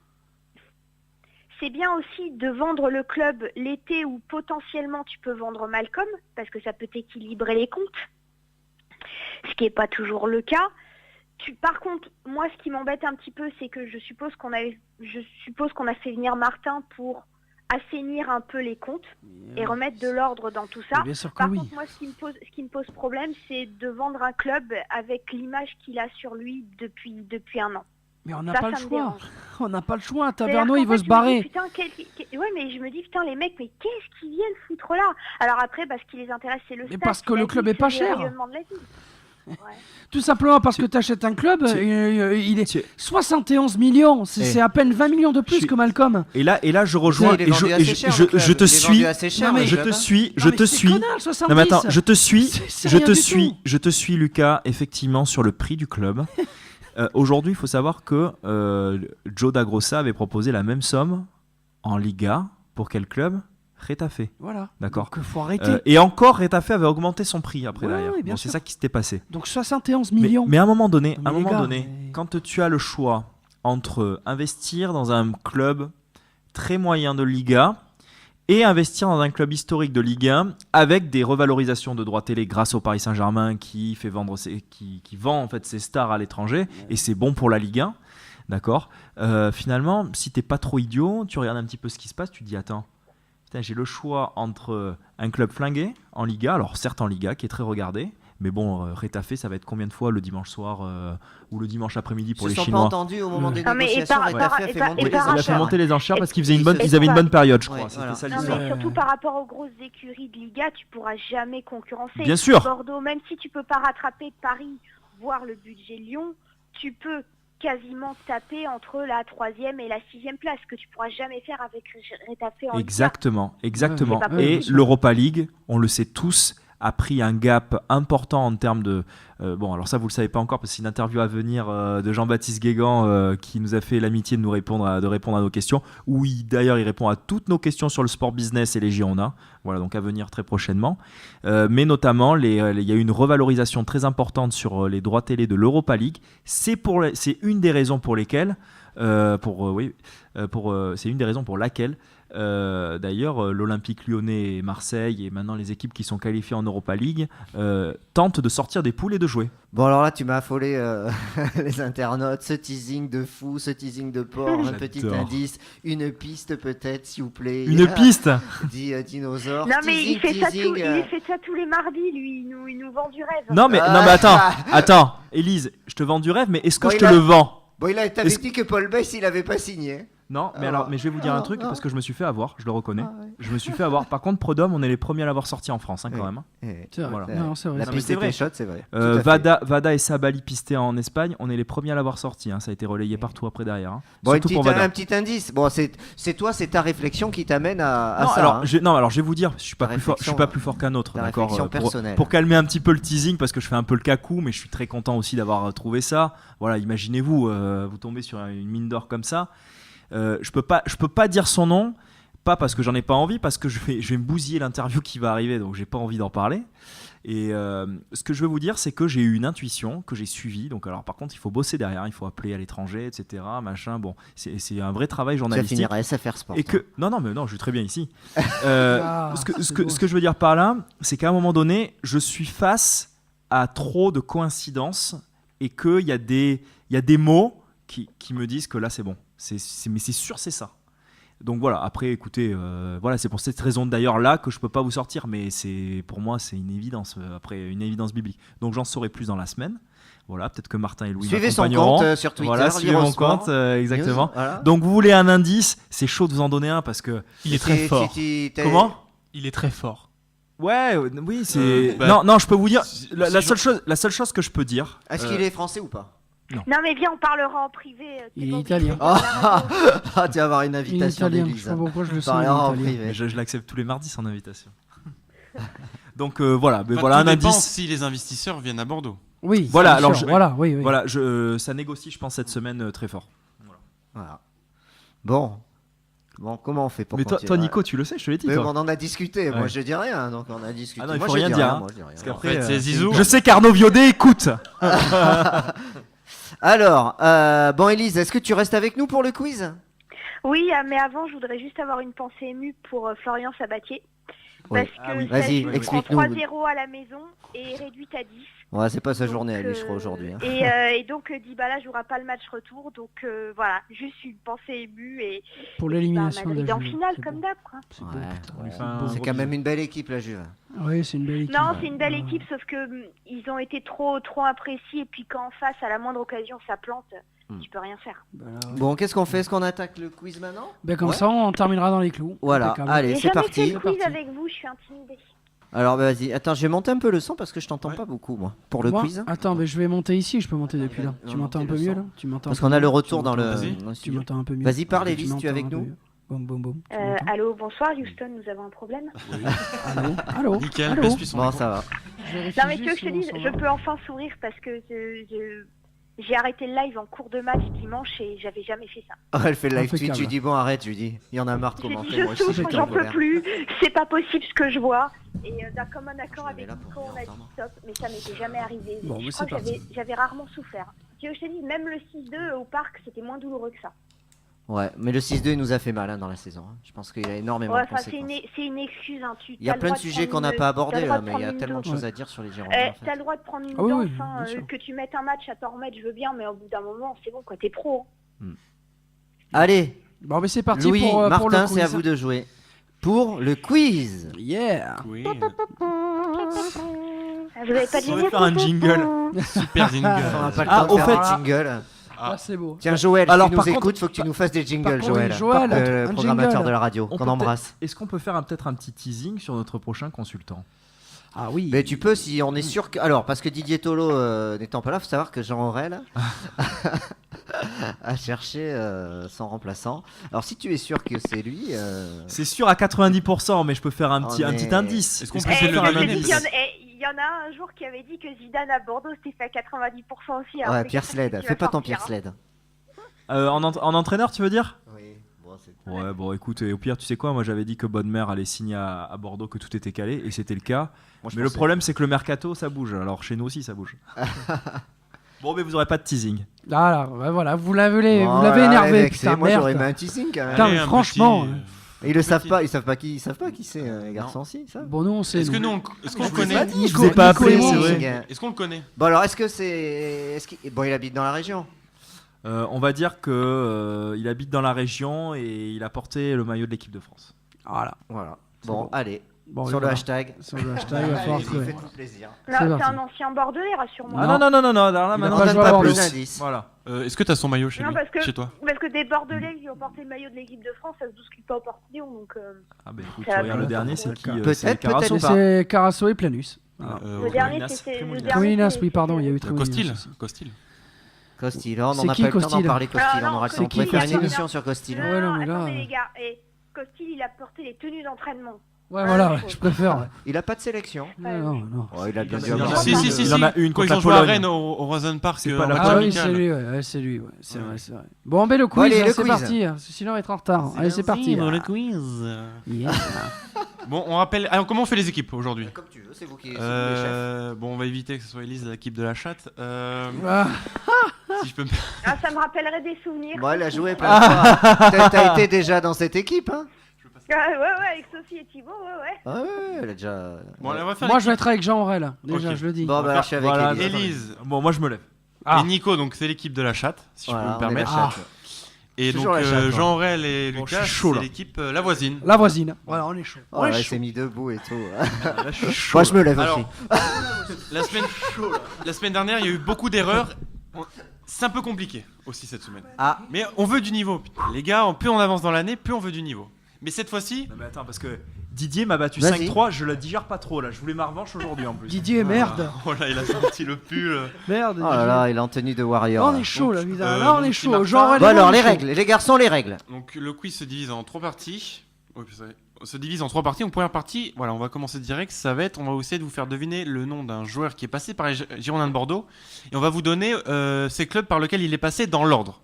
C'est bien aussi de vendre le club l'été où potentiellement tu peux vendre Malcolm, parce que ça peut équilibrer les comptes, ce qui n'est pas toujours le cas. Par contre, moi ce qui m'embête un petit peu, c'est que je suppose qu'on a fait venir Martin pour assainir un peu les comptes et remettre de l'ordre dans tout ça. Par contre, moi ce qui me pose problème, c'est de vendre un club avec l'image qu'il a sur lui depuis 1 an. Mais on n'a pas le choix. On n'a pas le choix. Taverneau, il veut se barrer. Ouais, mais je me dis, putain, les mecs, mais qu'est-ce qu'ils viennent foutre là? Alors après, parce qui les intéresse, c'est le stade. Mais parce que le club est pas cher. Ouais. Tout simplement parce que tu achètes un club, il est 71 millions, c'est à peine 20 millions de plus que Malcolm. Et là je rejoins et je te suis. Non mais attends, je te suis Lucas, effectivement sur le prix du club. Aujourd'hui, il faut savoir que Joe Dagrossa avait proposé la même somme en Liga pour quel club? Retafe. Voilà. D'accord. Donc faut arrêter. Et encore, Retafe avait augmenté son prix après derrière. Oui, c'est ça qui s'était passé. Donc 71 millions. Mais à un moment donné, quand tu as le choix entre investir dans un club très moyen de Liga et investir dans un club historique de Ligue 1 avec des revalorisations de droits télé grâce au Paris Saint-Germain qui vend en fait ses stars à l'étranger, et c'est bon pour la Ligue 1, d'accord. Finalement, si t'es pas trop idiot, tu regardes un petit peu ce qui se passe, tu te dis attends, j'ai le choix entre un club flingué en Liga, alors certes en Liga qui est très regardé, mais bon, Retafe, ça va être combien de fois le dimanche soir ou le dimanche après-midi pour les Chinois? Ils ne sont pas entendus au moment des négociations. Ça a fait monter les enchères parce qu'ils avaient une bonne période, je crois. C'était ça l'histoire. Mais surtout par rapport aux grosses écuries de Liga, tu ne pourras jamais concurrencer. Bien sûr. Bordeaux, même si tu ne peux pas rattraper Paris, voire le budget Lyon, tu peux quasiment taper entre la 3e et la 6e place, que tu pourras jamais faire avec Getafe en Exactement. Ouais, Et l'Europa League, on le sait tous, a pris un gap important en termes de... bon, alors ça, vous ne le savez pas encore, parce que c'est une interview à venir de Jean-Baptiste Guégan qui nous a fait l'amitié de nous répondre à nos questions, où d'ailleurs, il répond à toutes nos questions sur le sport business et les Girondins. Voilà, donc à venir très prochainement. Mais notamment, il y a eu une revalorisation très importante sur les droits télé de l'Europa League. C'est une des raisons pour lesquelles... c'est une des raisons pour laquelle d'ailleurs l'Olympique Lyonnais et Marseille et maintenant les équipes qui sont qualifiées en Europa League tentent de sortir des poules et de jouer. Bon alors là tu m'as affolé les internautes, ce teasing de fou, ce teasing de porc, un petit indice, une piste peut-être s'il vous plaît. Une piste dit dinosaure. Non mais il fait ça tous les mardis lui, il nous vend du rêve. Non mais attends, Élise, je te vends du rêve mais est-ce que je te le vends? Bon, il t'avait dit que Paul Bess, il avait pas signé. Non, mais je vais vous dire un truc parce que je me suis fait avoir, je le reconnais. Je me suis fait avoir. Par contre, Prodome, on est les premiers à l'avoir sorti en France quand même. C'est vrai. Voilà. Non, c'est vrai. La piste était chaude, c'est vrai. Vada et Sabali pistés en Espagne, on est les premiers à l'avoir sorti. Ça a été relayé partout après derrière. Bon, un petit indice. Bon, c'est toi, c'est ta réflexion qui t'amène à ça. Alors, je vais vous dire, je suis pas plus fort qu'un autre, d'accord. Pour calmer un petit peu le teasing, parce que je fais un peu le cacou, mais je suis très content aussi d'avoir trouvé ça. Voilà, imaginez-vous, vous tombez sur une mine d'or comme ça. Je peux pas dire son nom, pas parce que j'en ai pas envie, parce que je vais me bousiller l'interview qui va arriver, donc j'ai pas envie d'en parler. Et ce que je veux vous dire, c'est que j'ai eu une intuition que j'ai suivie. Donc alors par contre, il faut bosser derrière, il faut appeler à l'étranger, etc. Machin. Bon, c'est un vrai travail journalistique. Ça finira à SFR Sport. Et que non, je suis très bien ici. Ce que je veux dire par là, c'est qu'à un moment donné, je suis face à trop de coïncidences et qu'il y a des mots qui me disent que là c'est bon. Mais c'est sûr, c'est ça. Donc voilà, après écoutez, voilà, c'est pour cette raison d'ailleurs là que je peux pas vous sortir, mais pour moi c'est une évidence, après une évidence biblique. Donc j'en saurai plus dans la semaine. Voilà, peut-être que Martin et Louis suivez son compte sur Twitter. Voilà, suivez mon compte, exactement. Voilà. Donc vous voulez un indice, c'est chaud de vous en donner un parce que il est très fort. Comment ? Il est très fort. Ouais, oui, c'est non, je peux vous dire la seule chose que je peux dire. Est-ce qu'il est français ou pas ? Non mais viens, on parlera en privé. Il est italien. Tu vas avoir une invitation d'Élise. Je sais pas pourquoi je le sens en privé. Je l'accepte tous les mardis son invitation. Donc voilà, mais tout un dépend indice. Si les investisseurs viennent à Bordeaux. Oui. Voilà, alors oui. Voilà, ça négocie, je pense cette semaine très fort. Voilà. Bon, comment on fait pour continuer ? Toi, Nico, tu le sais, je te l'ai dit. Mais on en a discuté. Moi, je dis rien. Donc on a discuté. Ah non, il faut rien dire. Parce qu'après, c'est Zizou. Je sais qu'Arnaud Viodet écoute. Alors, Élise, est-ce que tu restes avec nous pour le quiz ? Oui, mais avant, je voudrais juste avoir une pensée émue pour Florian Sabatier. Oui. Parce que vas-y, explique-nous. 3-0 à la maison et réduite à 10. Ouais, c'est pas sa journée à lui, je crois, aujourd'hui. Et donc, Dybala jouera pas le match retour. Donc, voilà, juste une pensée émue. Et pour l'élimination de la Juve. en finale, comme d'hab. C'est quand même une belle équipe, la Juve. Oui, c'est une belle équipe. Non, c'est une belle équipe, sauf que ils ont été trop appréciés. Et puis, quand en face, à la moindre occasion, ça plante, tu peux rien faire. Bon, qu'est-ce qu'on fait ? Est-ce qu'on attaque le quiz maintenant ? Comme ça, on terminera dans les clous. Voilà, allez, c'est parti. J'ai jamais fait le quiz avec vous, je suis intimidée. Alors vas-y, attends, je vais monter un peu le son parce que je t'entends pas beaucoup moi pour le quiz. Attends, mais je vais monter ici, je peux monter depuis là. Tu m'entends un peu mieux là ? Parce qu'on a le retour dans le. Tu m'entends un peu mieux. Vas-y, parle Élise, tu es avec nous ? Boum. Allô, bonsoir Houston, nous avons un problème. Allô. Nickel, baisse-lui son micro. Ça va. Non mais tu veux que je te dise, je peux enfin sourire parce que j'ai arrêté le live en cours de match dimanche et j'avais jamais fait ça. Elle fait le live tweet, tu dis bon arrête, je lui dis, il y en a marre de commenter. Je souffre, j'en peux plus, c'est pas possible ce que je vois. Et comme un accord avec Nico, on a dit stop, mais ça m'était jamais arrivé. Je crois que j'avais rarement souffert. Tu veux que je te dise, même le 6-2 au parc, c'était moins douloureux que ça. Ouais, mais le 6-2 il nous a fait mal dans la saison. Je pense qu'il y a énormément de conséquences. C'est une excuse. Il y a plein de sujets qu'on n'a pas abordés là, mais il y a tellement de choses à dire sur les Girondins. T'as le droit de prendre une danse, que tu mettes un match à t'en remettre, je veux bien, mais au bout d'un moment, c'est bon quoi, t'es pro. Allez, bon, mais c'est parti Louis, pour Martin, le quiz. c'est à vous de jouer. Pour le quiz. Yeah. Oui. Vous avez pas dit On va faire un jingle. Super jingle. On n'a pas le temps de faire un jingle. Ah, c'est beau. Tiens Joël, alors, si tu nous écoutes, faut que tu nous fasses des jingles, Joël. Joël, le programmateur de la radio, qu'on embrasse. Est-ce qu'on peut faire peut-être un petit teasing sur notre prochain consultant ? Ah oui. Mais tu peux si on est sûr que. Alors, parce que Didier Tolo n'étant pas là, il faut savoir que Jean Aurel a cherché son remplaçant. Alors, si tu es sûr que c'est lui. C'est sûr à 90%, mais je peux faire un petit indice. Est-ce qu'on Est-ce peut qu'on essayer peut de faire le un deviner, indice Il y en a un jour qui avait dit que Zidane à Bordeaux c'était fait à 90% aussi. Ouais, Pierre Sled. Fais pas ton Pierre Sled. En entraîneur, tu veux dire? Oui, bon, c'est. Ouais, bon, écoute, au pire, tu sais quoi, moi j'avais dit que Bonnemère allait signer à Bordeaux, que tout était calé, et c'était le cas. Moi, Mais le problème, c'est que le mercato, ça bouge. Alors chez nous aussi, ça bouge. Bon, mais vous aurez pas de teasing. Ah là, voilà, vous l'avez énervé, putain, moi j'aurais merde. mis un teasing quand même. Putain, mais un franchement, petit, Et ils le savent pas, ils savent pas qui c'est les garçons si, ça. Bon, nous on sait. Est-ce que nous, est-ce qu'on le connaît? Je vous ai pas appelé, c'est vrai. Est-ce qu'on le connaît? Bon alors est-ce que c'est, bon il habite dans la région. On va dire que il habite dans la région et il a porté le maillot de l'équipe de France. Voilà. Bon, allez. Bon, Sur le voilà. hashtag. Sur le hashtag, il va falloir trouver. Faites-nous plaisir. Non, C'est c'est parti. un ancien Bordelais, rassure-moi. Ah non, là, On maintenant, pas donne jouer à pas Bordeaux. plus d'indices. Voilà. Est-ce que tu as son maillot chez Non, lui, parce chez toi? que des Bordelais qui ont porté le maillot de l'équipe de France, ça se bouscule pas au portillon, donc. Ah ben écoute, Ça tu va regardes pas. le dernier, c'est qui Peut-être, c'est Carasso peut-être ou pas? C'est Carasso et Planus. Voilà. Le dernier, Tremolinas, c'est le Tremolinas. dernier. Tremolinas, oui, pardon, il y a eu Costil. Tremolinas. Costil, on C'est n'a qui, pas eu le temps d'en Costil parler. Costil, Ah, on non, aura le c'est temps. On qui, pourrait faire une Costil émission sur Costil. Ouais, non, mais là, attendez les gars, Costil, il a porté les tenues d'entraînement. Ouais, voilà, je préfère. Ouais. Il a pas de sélection. Non. Oh, il a bien Il dû y en a- avoir. Si, Il en a une quand contre ils ont la joué à Pologne. Rennes au Rosen Park, C'est pas en la match Ah oui, amical. c'est lui, c'est lui, ouais. C'est vrai. Bon, le quiz, Bon, allez, le c'est quiz. parti. Sinon, on va être en retard. Allez, c'est parti. Le quiz. Yeah. Bon, on rappelle. Alors, comment on fait les équipes aujourd'hui? Comme tu veux, c'est vous qui êtes les chefs. Bon, on va éviter que ce soit Elise, l'équipe de la chatte. Ah, Si je peux me... Ah, ça me rappellerait des souvenirs. Bon, elle a joué plein de fois. T'as été déjà dans cette équipe, hein? Ouais, avec Sophie et Thibaut, ouais. Ah ouais, elle a déjà. Bon, allez, on va faire moi, l'équipe. je vais être avec Jean Aurel. Déjà, Ok. je le dis. Bon, bah, je suis avec Voilà, Élise. Élise Bon, moi je me lève. et Nico, donc c'est l'équipe de la chatte, si je peux me on est permettre. la chatte. Et donc Toujours la chatte, Jean Aurel et Bon, je Lucas, suis chaud, c'est là. l'équipe la voisine. La voisine. Voilà, on est chaud. Oh, On est elle chaud. s'est mis debout et tout. Là, je suis chaud. Moi, je me lève Alors, aussi. la semaine dernière, il y a eu beaucoup d'erreurs. C'est un peu compliqué aussi cette semaine. Ah, Mais on veut du niveau. Les gars, plus on avance dans l'année, plus on veut du niveau. Mais cette fois-ci, Non, mais attends, parce que Didier m'a battu Vas-y. 5-3, je la digère pas trop là. Je voulais ma revanche aujourd'hui en plus. Didier, merde. oh là, il a sorti le pull. Merde. oh là là, il est en tenue de warrior. On là. est chaud, là, Donc, putain. Là, on donc, est il chaud. marque Jean pas. Aurel. Bon, alors, on est les chaud. règles. Les garçons, les règles. Donc le quiz se divise en 3 parties. Se divise en 3 parties. Donc première partie, voilà, on va commencer direct. Ça va être, on va essayer de vous faire deviner le nom d'un joueur qui est passé par les Girondins de Bordeaux, et on va vous donner ces clubs par lesquels il est passé dans l'ordre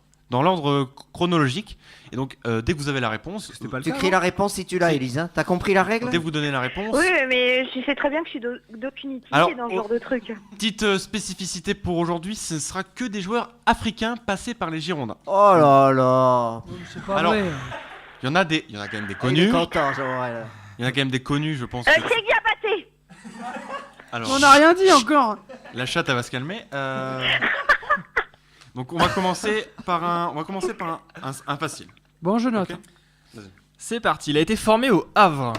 chronologique. Et donc dès que vous avez la réponse, C'était pas le Tu cas, cries non la réponse si tu l'as, Si. Élise. Hein. T'as compris la règle? dès que vous donnez la réponse, Oui, mais je sais très bien que je suis d'aucune utilité Alors, dans ce genre de truc. petite spécificité pour aujourd'hui, ce sera que des joueurs africains passés par les Girondins. Oh là là. C'est pas Alors, vrai. Il y en a quand même des Il est connus. content, Jean Aurel. Il y en a quand même des connus, je pense. C'est Diabaté. Alors, On n'a rien dit encore. la chatte, elle va se calmer. Donc on va commencer par un facile. Bon, je note. Ok. C'est parti, il a été formé au Havre.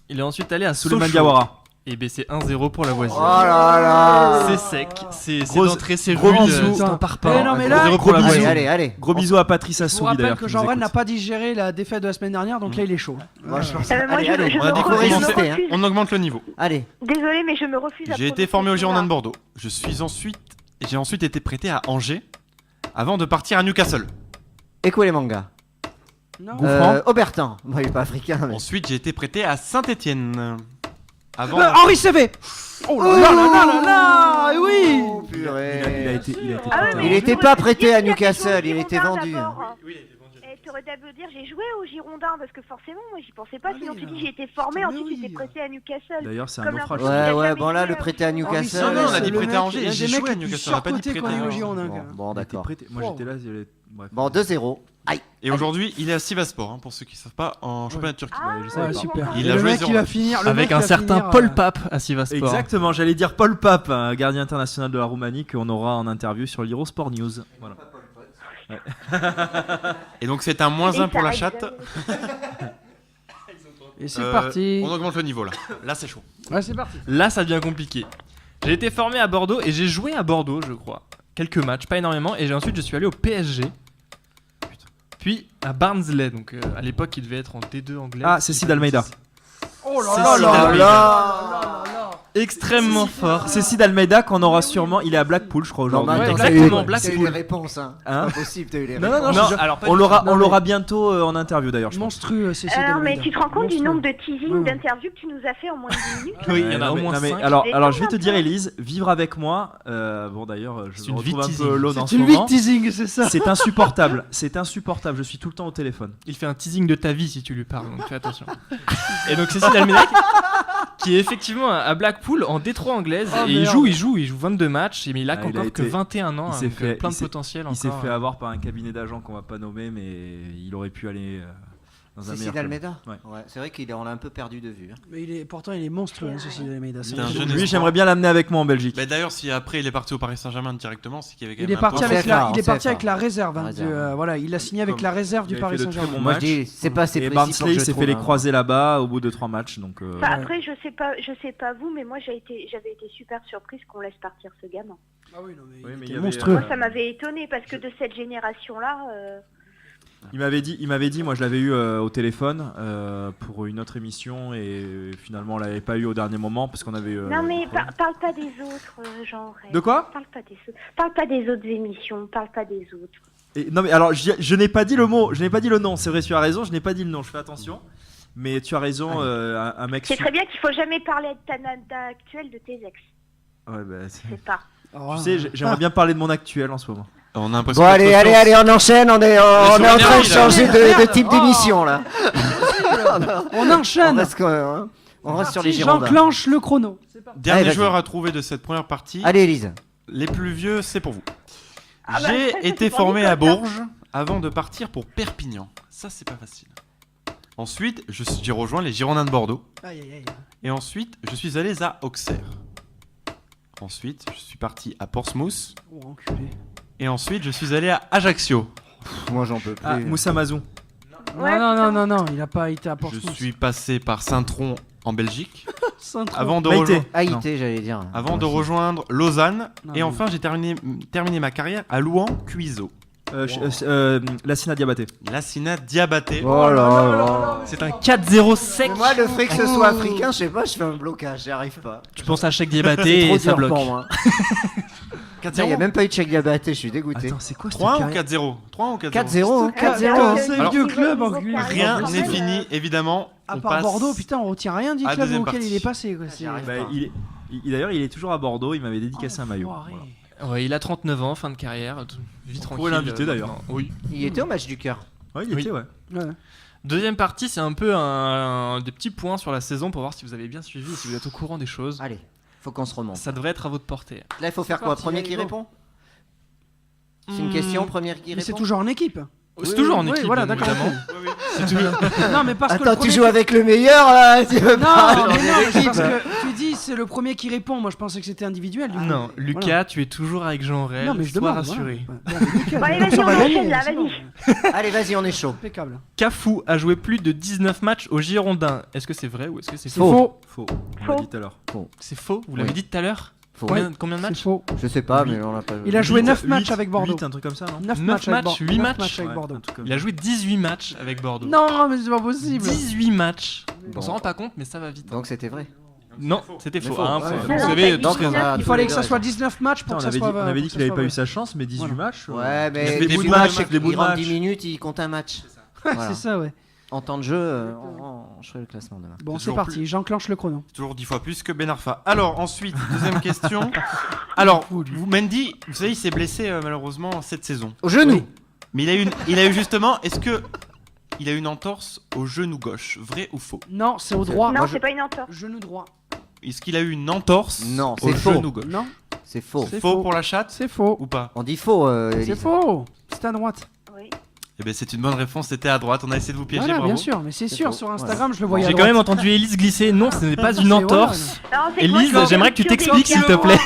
Il est ensuite allé à Souleymane Sochaux. Diawara. Et ben c'est 1-0 pour la voisine. Oh là là. C'est sec, c'est Gros- d'entrée, c'est gros rude, bisous. c'est un Eh parpaing. non, mais là, 0 pour la gros bisous. voisine. Allez, allez. Gros bisous à Patrice je vous Assouri rappelle d'ailleurs. que qui Jean nous Aurel n'a écoute. pas digéré la défaite de la semaine dernière, donc là, il est chaud. Moi, je pense- Moi, Allez, allez. je On a dit me qu'on refuse. commençait, hein. On augmente le niveau. Allez. Désolée, mais je me refuse à J'ai été prononcer formé au ce Girondins de nom-là. Bordeaux. J'ai ensuite été prêté à Angers avant de partir à Newcastle. Écoutez les mangas. Non. Aubertin. Moi, il est pas africain. Mais... Ensuite, j'ai été prêté à Saint-Étienne. Avant. Henri CV. Oh là là là là là. Oui. Oh, purée. Il a été Ah ouais, mais Il je était me pas refuse prêté dire à qu'il y a Newcastle, quelque chose il aux était Girondins vendu. d'abord. Oui, il était vendu. Et t'aurais dû me dire j'ai joué aux Girondins parce que forcément moi j'y pensais pas. Allez, Sinon tu là. dis j'ai été formé, Mais ensuite oui. j'étais prêté à Newcastle. D'ailleurs, c'est un Comme naufrage. l'info. Il a Ouais, jamais bon là, joué le à prêté à Henri Newcastle. CV. Non, non, on a dit le prêté mec, à Angers, il y a j'ai des joué mecs à les plus Newcastle, on a pas dit surcotés prêté qu'on à est aux Girondins. quand même. Bon, Il a été d'accord. prêté. Moi j'étais là. Bref. Bon, 2-0. Aïe. Et aujourd'hui, il est à Sivasspor, hein, pour ceux qui ne savent pas, en championnat de Turquie. Ah, je savais Ouais, pas. super. Il Et a le joué mec, 0. il va finir. le Avec mec, il un va certain finir, Paul Pape à Sivasspor. Exactement, j'allais dire Paul Pape, un gardien international de la Roumanie qu'on aura en interview sur l'Hiro Sport News. Voilà. Et donc c'est un -1 pour la chatte. Et c'est parti. On augmente le niveau là. Là c'est chaud. Ouais, c'est parti. Là, ça devient compliqué. J'ai été formé à Bordeaux et j'ai joué à Bordeaux, je crois. Quelques matchs, pas énormément. Et ensuite, je suis allé au PSG. Puis à Barnsley. Donc à l'époque, il devait être en D2 anglais. Ah, Cécile Almeida. Oh C'est là là si là David. là là là. extrêmement fort. C'est Sid Almeida qu'on aura sûrement. Il est à Blackpool, je crois, aujourd'hui. Non, exactement, t'as eu Blackpool. les réponses. Hein. C'est pas possible, t'as eu les réponses. Non, alors pas on du l'aura bientôt en interview d'ailleurs, je pense. Monstrueux, c'est Alors, mais Almeida. tu te rends compte du Monstrueux. nombre de teasing Ouais. d'interviews que tu nous as fait en moins de 10 minutes? Oui, il y en a Non, au mais- moins non, mais 5. alors, je vais te Détends dire, un peu. Élise, vivre avec moi. Bon, d'ailleurs, je C'est me une vie retrouve un teasing. peu alone en ce C'est une big moment. teasing, c'est ça. C'est insupportable. C'est insupportable. Je suis tout le temps au téléphone. Il fait un teasing de ta vie si tu lui parles, donc fais attention. Et donc Cécile Almeida qui est effectivement à Blackpool en D3 anglaise Oh, et il merde. joue 22 matchs mais il a Ah, il a encore que été- 21 ans, il s'est donc, fait- plein il de s'est- potentiel Il s'est encore. fait avoir par un cabinet d'agents qu'on va pas nommer, mais il aurait pu aller dans un C'est meilleur Sid Almeida. Ouais. C'est vrai qu'on l'a un peu perdu de vue. Hein. Mais pourtant, il est monstrueux, hein, ceci Almeida. C'est un jeune Lui, espoir. j'aimerais bien l'amener avec moi en Belgique. Bah, d'ailleurs, si après il est parti au Paris Saint-Germain directement, c'est qu'il y avait quand Il même est parti peu- avec CFA, la, il est en parti CFA. avec la réserve. La réserve. Voilà, il a signé avec Comme- la réserve du il avait Paris fait de très Saint-Germain. bons Moi, matchs. je dis, c'est pas assez Et précis pour Barnsley, que il je s'est trouve, fait les hein. croiser là-bas au bout de 3 matchs. Donc, Enfin, après, je sais pas vous, mais moi j'avais été super surprise qu'on laisse partir ce gamin. Ah oui, non, mais Oui, mais il il y était avait, monstrueux. Moi, ça m'avait étonné parce que de cette génération-là, il m'avait dit, moi je l'avais eu au téléphone pour une autre émission et finalement on l'avait pas eu au dernier moment parce qu'on avait. non mais problème. parle pas des autres, genre. De quoi? Parle pas des autres émissions, parle pas des autres. Et, non mais alors je n'ai pas dit le mot, je n'ai pas dit le nom. C'est vrai, tu as raison, je n'ai pas dit le nom. Je fais attention. Mais tu as raison, un mec. C'est très bien qu'il faut jamais parler de ta nana actuelle de tes ex. Ouais, bah, C'est pas. Oh, tu sais, j'aimerais bien parler de mon actuel en ce moment. On a l'impression Bon, que allez, notre allez, audience- allez, on enchaîne. On est en sur train de l'énergie, là. changer de type d'émission là. On enchaîne. On reste sur les Parti, Girondins. j'enclenche le chrono. Dernier Allez, vas-y. joueur à trouver de cette première partie. Allez, Élise. Les plus vieux, c'est pour vous. Ah bah, J'ai ça, été c'est formé pour à nous, comme ça. Bourges avant de partir pour Perpignan. Ça, c'est pas facile. Ensuite, j'ai rejoint les Girondins de Bordeaux. Aïe, aïe, aïe. Et ensuite, je suis allé à Auxerre. Ensuite, je suis parti à Portsmouth. Oh, enculé. Et ensuite, je suis allé à Ajaccio. Moi, j'en peux plus. Ah, Moussa Mazou. Ouais, Non, il a pas été à Je Portsmouth. suis passé par Saint-Tron en Belgique. Saint-Tron. Avant de, Maïté. Haïté, j'allais dire. avant de Moi aussi. rejoindre Lausanne. Non, Et mais- enfin, j'ai terminé ma carrière à Louan-Cuiseaux. La Sina Diabaté. Lassina Diabaté. Oh là là. C'est un 4-0 sec. Mais moi, le fait que ce soit africain, je sais pas, je fais un blocage, j'y arrive pas. Tu penses à Cheikh C'est Diabaté trop et ça dur bloque. pour moi. Il n'y a même pas eu de chèque diabaté, je suis dégoûté. Attends, c'est quoi cette 3 ou carrière 4-0 3 ou 4-0 4-0, hein, 4-0. Ah, hein. C'est Alors, le vieux club, niveau enculé. carré, Rien quand n'est même, fini, évidemment. À On part passe Bordeaux, putain, on retient rien du à club deuxième auquel partie. il est passé. Quoi. J'y arrive Bah, pas. D'ailleurs, il est toujours à Bordeaux. Il m'avait dédicacé un maillot. Enfoiré. Voilà. Ouais, il a 39 ans, fin de carrière, vie tranquille. pourrait l'inviter, d'ailleurs. maintenant. Oui. Il était au match du cœur. Ouais, il Oui. était, ouais. Ouais. Deuxième partie, c'est un peu des petits points sur la saison pour voir si vous avez bien suivi et si vous êtes au courant des choses. Allez, faut qu'on se remonte. Ça devrait être à votre portée. Là, il faut faire C'est quoi? parti, Premier allez, qui go. répond? C'est une question, première qui Mais c'est répond? toujours en équipe. C'est toujours en Oui, équipe, voilà, bien d'accord. évidemment. C'est toujours- Non, mais parce que le Attends, tu premier joues qui- avec le meilleur là? Tu veux Non, pas mais changer non, c'est d'équipe. parce que tu dis c'est le premier qui répond. Moi, je pensais que c'était individuel. Du coup. Non, Lucas, Voilà. tu es toujours avec Jean Rel. Non, mais je sois demande. rassuré. Voilà. Bon, nickel. Bon, allez, vas-y, Ça on va enchaîne, gagner, là, c'est vas-y. bon. Allez, vas-y, on est chaud. Impeccable. Cafu a joué plus de 19 matchs aux Girondins. Est-ce que c'est vrai ou est-ce que c'est C'est faux? faux. Faux. On Faux. l'a dit tout à l'heure. C'est faux, vous l'avez Oui. dit tout à l'heure. Faux. Combien de C'est matchs? faux. Je sais pas, Huit. mais on l'a pas. Il a joué 9 8, matchs avec Bordeaux. 8, un truc comme ça, non 9 9 matchs, matchs, 8 matchs. avec Ouais, Bordeaux. un truc comme Il a joué 18 matchs avec Bordeaux. Non, mais c'est pas possible. 18 matchs. Bon. On s'en rend pas compte, mais ça va vite. Donc c'était vrai. Non, c'était Mais faux. faux. Hein, Ouais, faut- faux. vous Non, savez, t'as dit Donc, 19. a Il tous fallait les que deux ça soit raison. 19 matchs pour Putain, que on ça avait dit, soit. on avait dit pour qu'il avait que pas ça eu soit sa chance, mais 18 matchs. Ouais, mais fait des les bouts de 10 match, matchs, des bouts de il rentre match. 10 minutes, il compte un match. vrai. Voilà. C'est ça, ouais. En temps de jeu, je ferai le classement demain. Bon, C'est c'est toujours parti. J'enclenche le chrono. Toujours 10 fois plus que Ben Arfa. Alors, ensuite, deuxième question. Alors, Mendy, vous savez, il s'est blessé malheureusement cette saison. Au genou. Oui. Mais il a eu justement, est-ce que il a eu une entorse au genou gauche? Vrai ou faux? Non, c'est au droit. Non, Moi, c'est pas une entorse. Genou droit. Est-ce qu'il a eu une entorse Non, au c'est faux. genou gauche? Non, C'est faux. C'est C'est faux faux. pour la chatte c'est faux. ou pas? On dit faux, C'est Élise. faux. C'est à droite. Oui. Eh bien, c'est une bonne réponse, c'était à droite. On a essayé de vous piéger, Voilà, bravo. bien sûr. Mais c'est C'est sûr, faux. sur Instagram, je le voyais à J'ai droite. quand même entendu Élise glisser. Non, ce n'est pas une C'est- voilà. entorse. Non, c'est moi, Élise, je vois j'aimerais que tu rupture des t'expliques, s'il te ligaments. plaît.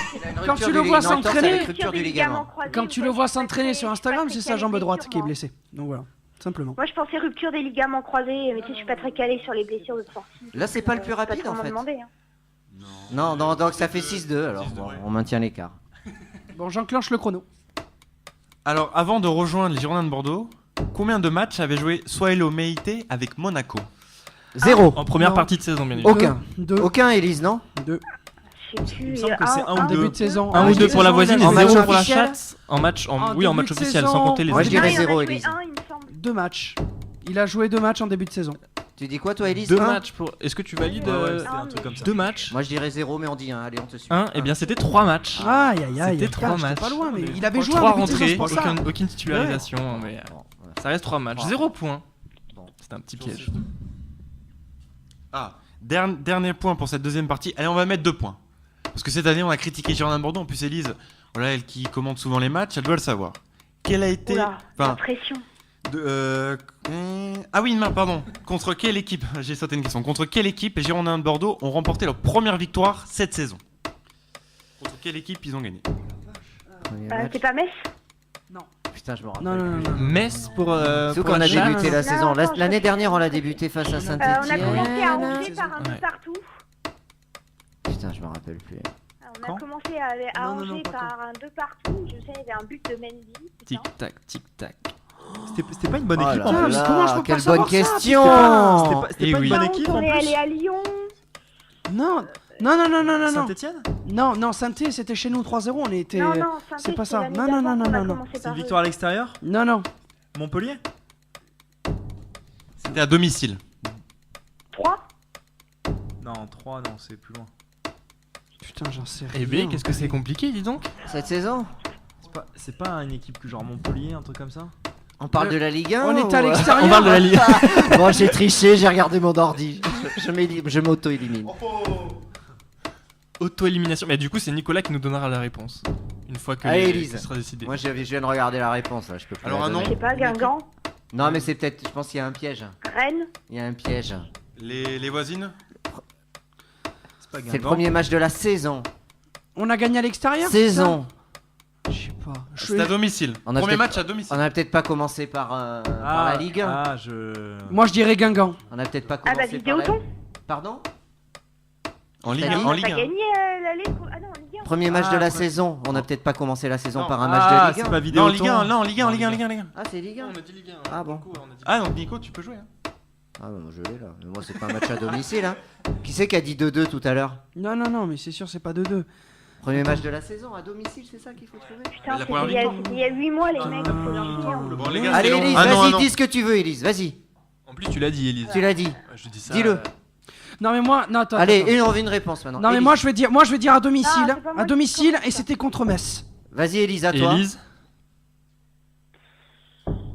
Quand tu le vois s'entraîner- Rupture du ligament. croisés, Quand ou tu quoi, le vois je sais pas s'entraîner si- sur je sais Instagram, pas c'est si sa c'est jambe une droite blessure, qui est moi. blessée. Donc voilà, simplement. Moi, je pensais rupture des ligaments croisés, mais tu sais, je suis pas très calée sur les blessures de sportifs. Là, c'est pas le plus rapide, trop en m'en fait. demander, hein. Non, donc ça fait 6-2, alors 6-2, bon, ouais. on maintient l'écart. Bon, j'enclenche le chrono. Alors, avant de rejoindre les Girondins de Bordeaux, combien de matchs avait joué Sohailo Meïté avec Monaco? 0. En première Non. partie de saison, bien évidemment. Aucun. 2. Aucun, Élise, non? 2. Je sais plus. Il me semble que c'est un ou En deux. début de saison. Un ou deux pour la voisine et En match 0 pour la officiel chatte. En match, En oui, en match début de officiel, saison. sans compter les Moi, je autres. dirais Non, il en a 0, joué Élise. un, il me semble. 2 matchs. Il a joué 2 matchs en début de saison. Tu dis quoi, toi, Élise? 2 Un matchs pour. Est-ce que tu valides Ouais, c'était un truc comme ça. 2 matchs? Moi, je dirais 0, mais on dit 1. Allez, on te suit. 1, et bien c'était 3 matchs. Aïe aïe aïe. C'était 3 j'étais matchs. pas loin, mais il avait joué 3 en début de saison, rentrées, c'est pour ça. aucune titularisation, mais Bon, voilà. ça reste 3 matchs. 0 points. Bon. C'était un petit piège. Ah, dernier point pour cette deuxième partie. Allez, on va mettre 2 points. Parce que cette année, on a critiqué Girondin de Bordeaux. En plus, Élise, voilà, elle qui commente souvent les matchs, elle doit le savoir. Quelle a été. Oula, Enfin, la pression. Ah oui, non, pardon. Contre quelle équipe? J'ai sauté une question. Contre quelle équipe les Girondins de Bordeaux ont remporté leur première victoire cette saison? Contre quelle équipe ils ont gagné? Premier match. C'est pas Metz? Putain, je me rappelle. Non. Metz pour. C'est où pour qu'on la a chatte. débuté la Non, saison? attends, L'année je- dernière, on l'a débuté face à On a Saint-Etienne. commencé à Angers par un Ouais. but partout. Putain, je me rappelle plus. On a Quand commencé à Non, non, non, Angers pas par un 2 partout. Je sais, il y avait un but de Mendy. putain. Tic-tac, tic-tac. C'était pas une bonne Oh équipe là en Putain, plus. mais là, comment je peux pas quelle savoir bonne ça, question. C'était Eh pas oui. une bonne Par équipe contre, en on est plus. allé à Lyon. Non. Saint-Etienne? Non, Saint-Étienne, c'était chez nous 3-0, on était. Non, non, c'est pas ça. l'année Non, d'avant non, non, qu'on a non, non. commencé C'est par une eux. victoire à l'extérieur? Non. Montpellier? C'était à domicile. 3. Non, 3, non, c'est plus loin. Putain, j'en sais rien. Eh bien, qu'est-ce que c'est compliqué, dis donc. Cette saison? C'est pas une équipe que genre Montpellier, un truc comme ça? On parle de la Ligue 1? On est à ou- l'extérieur. On parle de la Ligue. Bon, j'ai triché, j'ai regardé mon ordi. Je m'auto-élimine. Auto-élimination. Mais du coup, c'est Nicolas qui nous donnera la réponse. Une fois que Allez, ce Élise. sera décidé. Moi, je viens de regarder la réponse. Là. Je peux plus Alors, la un nom donner. Je sais pas, Guingamp, Non, mais c'est peut-être. Je pense qu'il y a un piège. Rennes. Il y a un piège. Les voisines? C'est pas C'est le Guingamp. premier match de la saison. On a gagné à l'extérieur? Saison. Je sais pas. C'était à domicile. On a Premier peut-être- match à domicile. On a peut-être pas commencé par la Ligue 1. Ah, je. Moi, je dirais Guingamp. On a peut-être pas Ah commencé bah par la... Vidéoton. Pardon? En Ligue T'as 1. dit En On Ligue a 1. gagné l'aller. Ah non, en Ligue 1. Premier match Ah, de la ouais. saison. On a peut-être pas commencé la saison Non. par un match Ah, de Ligue 1. c'est pas Non, Vidéoton. Ligue 1, non, Ligue 1, Ligue 1, Ligue 1, Ligue 1. Ah, c'est Ligue 1. a dit Ligue 1. Ah bon. Ah, donc Nico, tu peux jouer. Hein. Ah, bah, moi je l'ai là. Mais moi, c'est pas un match à domicile. Hein. Qui c'est qui a dit 2-2 tout à l'heure? Non, mais c'est sûr, c'est pas 2-2. Premier match de la saison à domicile, c'est ça qu'il faut trouver? Putain, La c'était première il y a 8 mois, les Ah, mecs. Faut leur dire. Bon, les gars, Allez, c'est long. Élise, Ah non, ah vas-y, non. dis ce que tu veux, Élise. Vas-y. En plus, tu l'as dit, Élise. Tu l'as dit. Je dis ça. Dis-le. Non, mais moi. Non, attends. Allez, attends. on veut une réponse maintenant. Non, mais Élise. moi, je vais dire à domicile. Ah, c'est pas moi À qui domicile, commence, et ça. c'était contre Metz. Vas-y, Élise, à toi. Élise.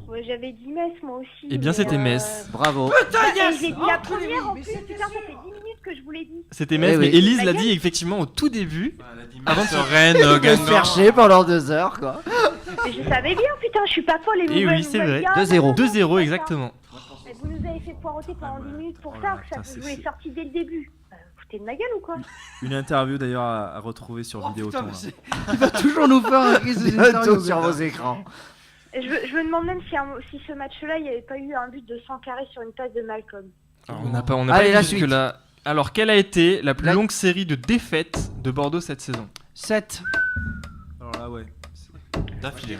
Ouais, j'avais dit Metz, moi aussi. Eh bien, mais, c'était Metz. Bravo. Et j'ai dit la Oh, première en mais plus, c'était putain, ça sûr. fait 10 minutes que je vous l'ai dit. C'était Metz, Eh mais oui. Élise Ta l'a gueule. dit effectivement au tout début. Avant de Rennes, Je me Guingamp. chercher pendant 2 heures, quoi. Mais je savais bien, putain, je suis pas folle. Les Eh nouvelles- oui, c'est nouvelles vrai. gars, 2-0. 2-0 exactement. Mais vous nous avez fait poireauter pendant 10 minutes pour ça, que putain, ça vous est sorti dès le début. Vous foutez de ma gueule ou quoi? Une interview d'ailleurs à retrouver sur Vidéoton. Putain, là. mais il va toujours nous faire un quiz de Bientôt scénario, sur gars. vos écrans. Je me demande même si ce match-là, il n'y avait pas eu un but de 100 carrés sur une passe de Malcolm. On n'a pas, Allez, été la jusque suite. là. Alors, quelle a été la plus La- longue série de défaites de Bordeaux cette saison? 7. Alors là, ouais. D'affilée.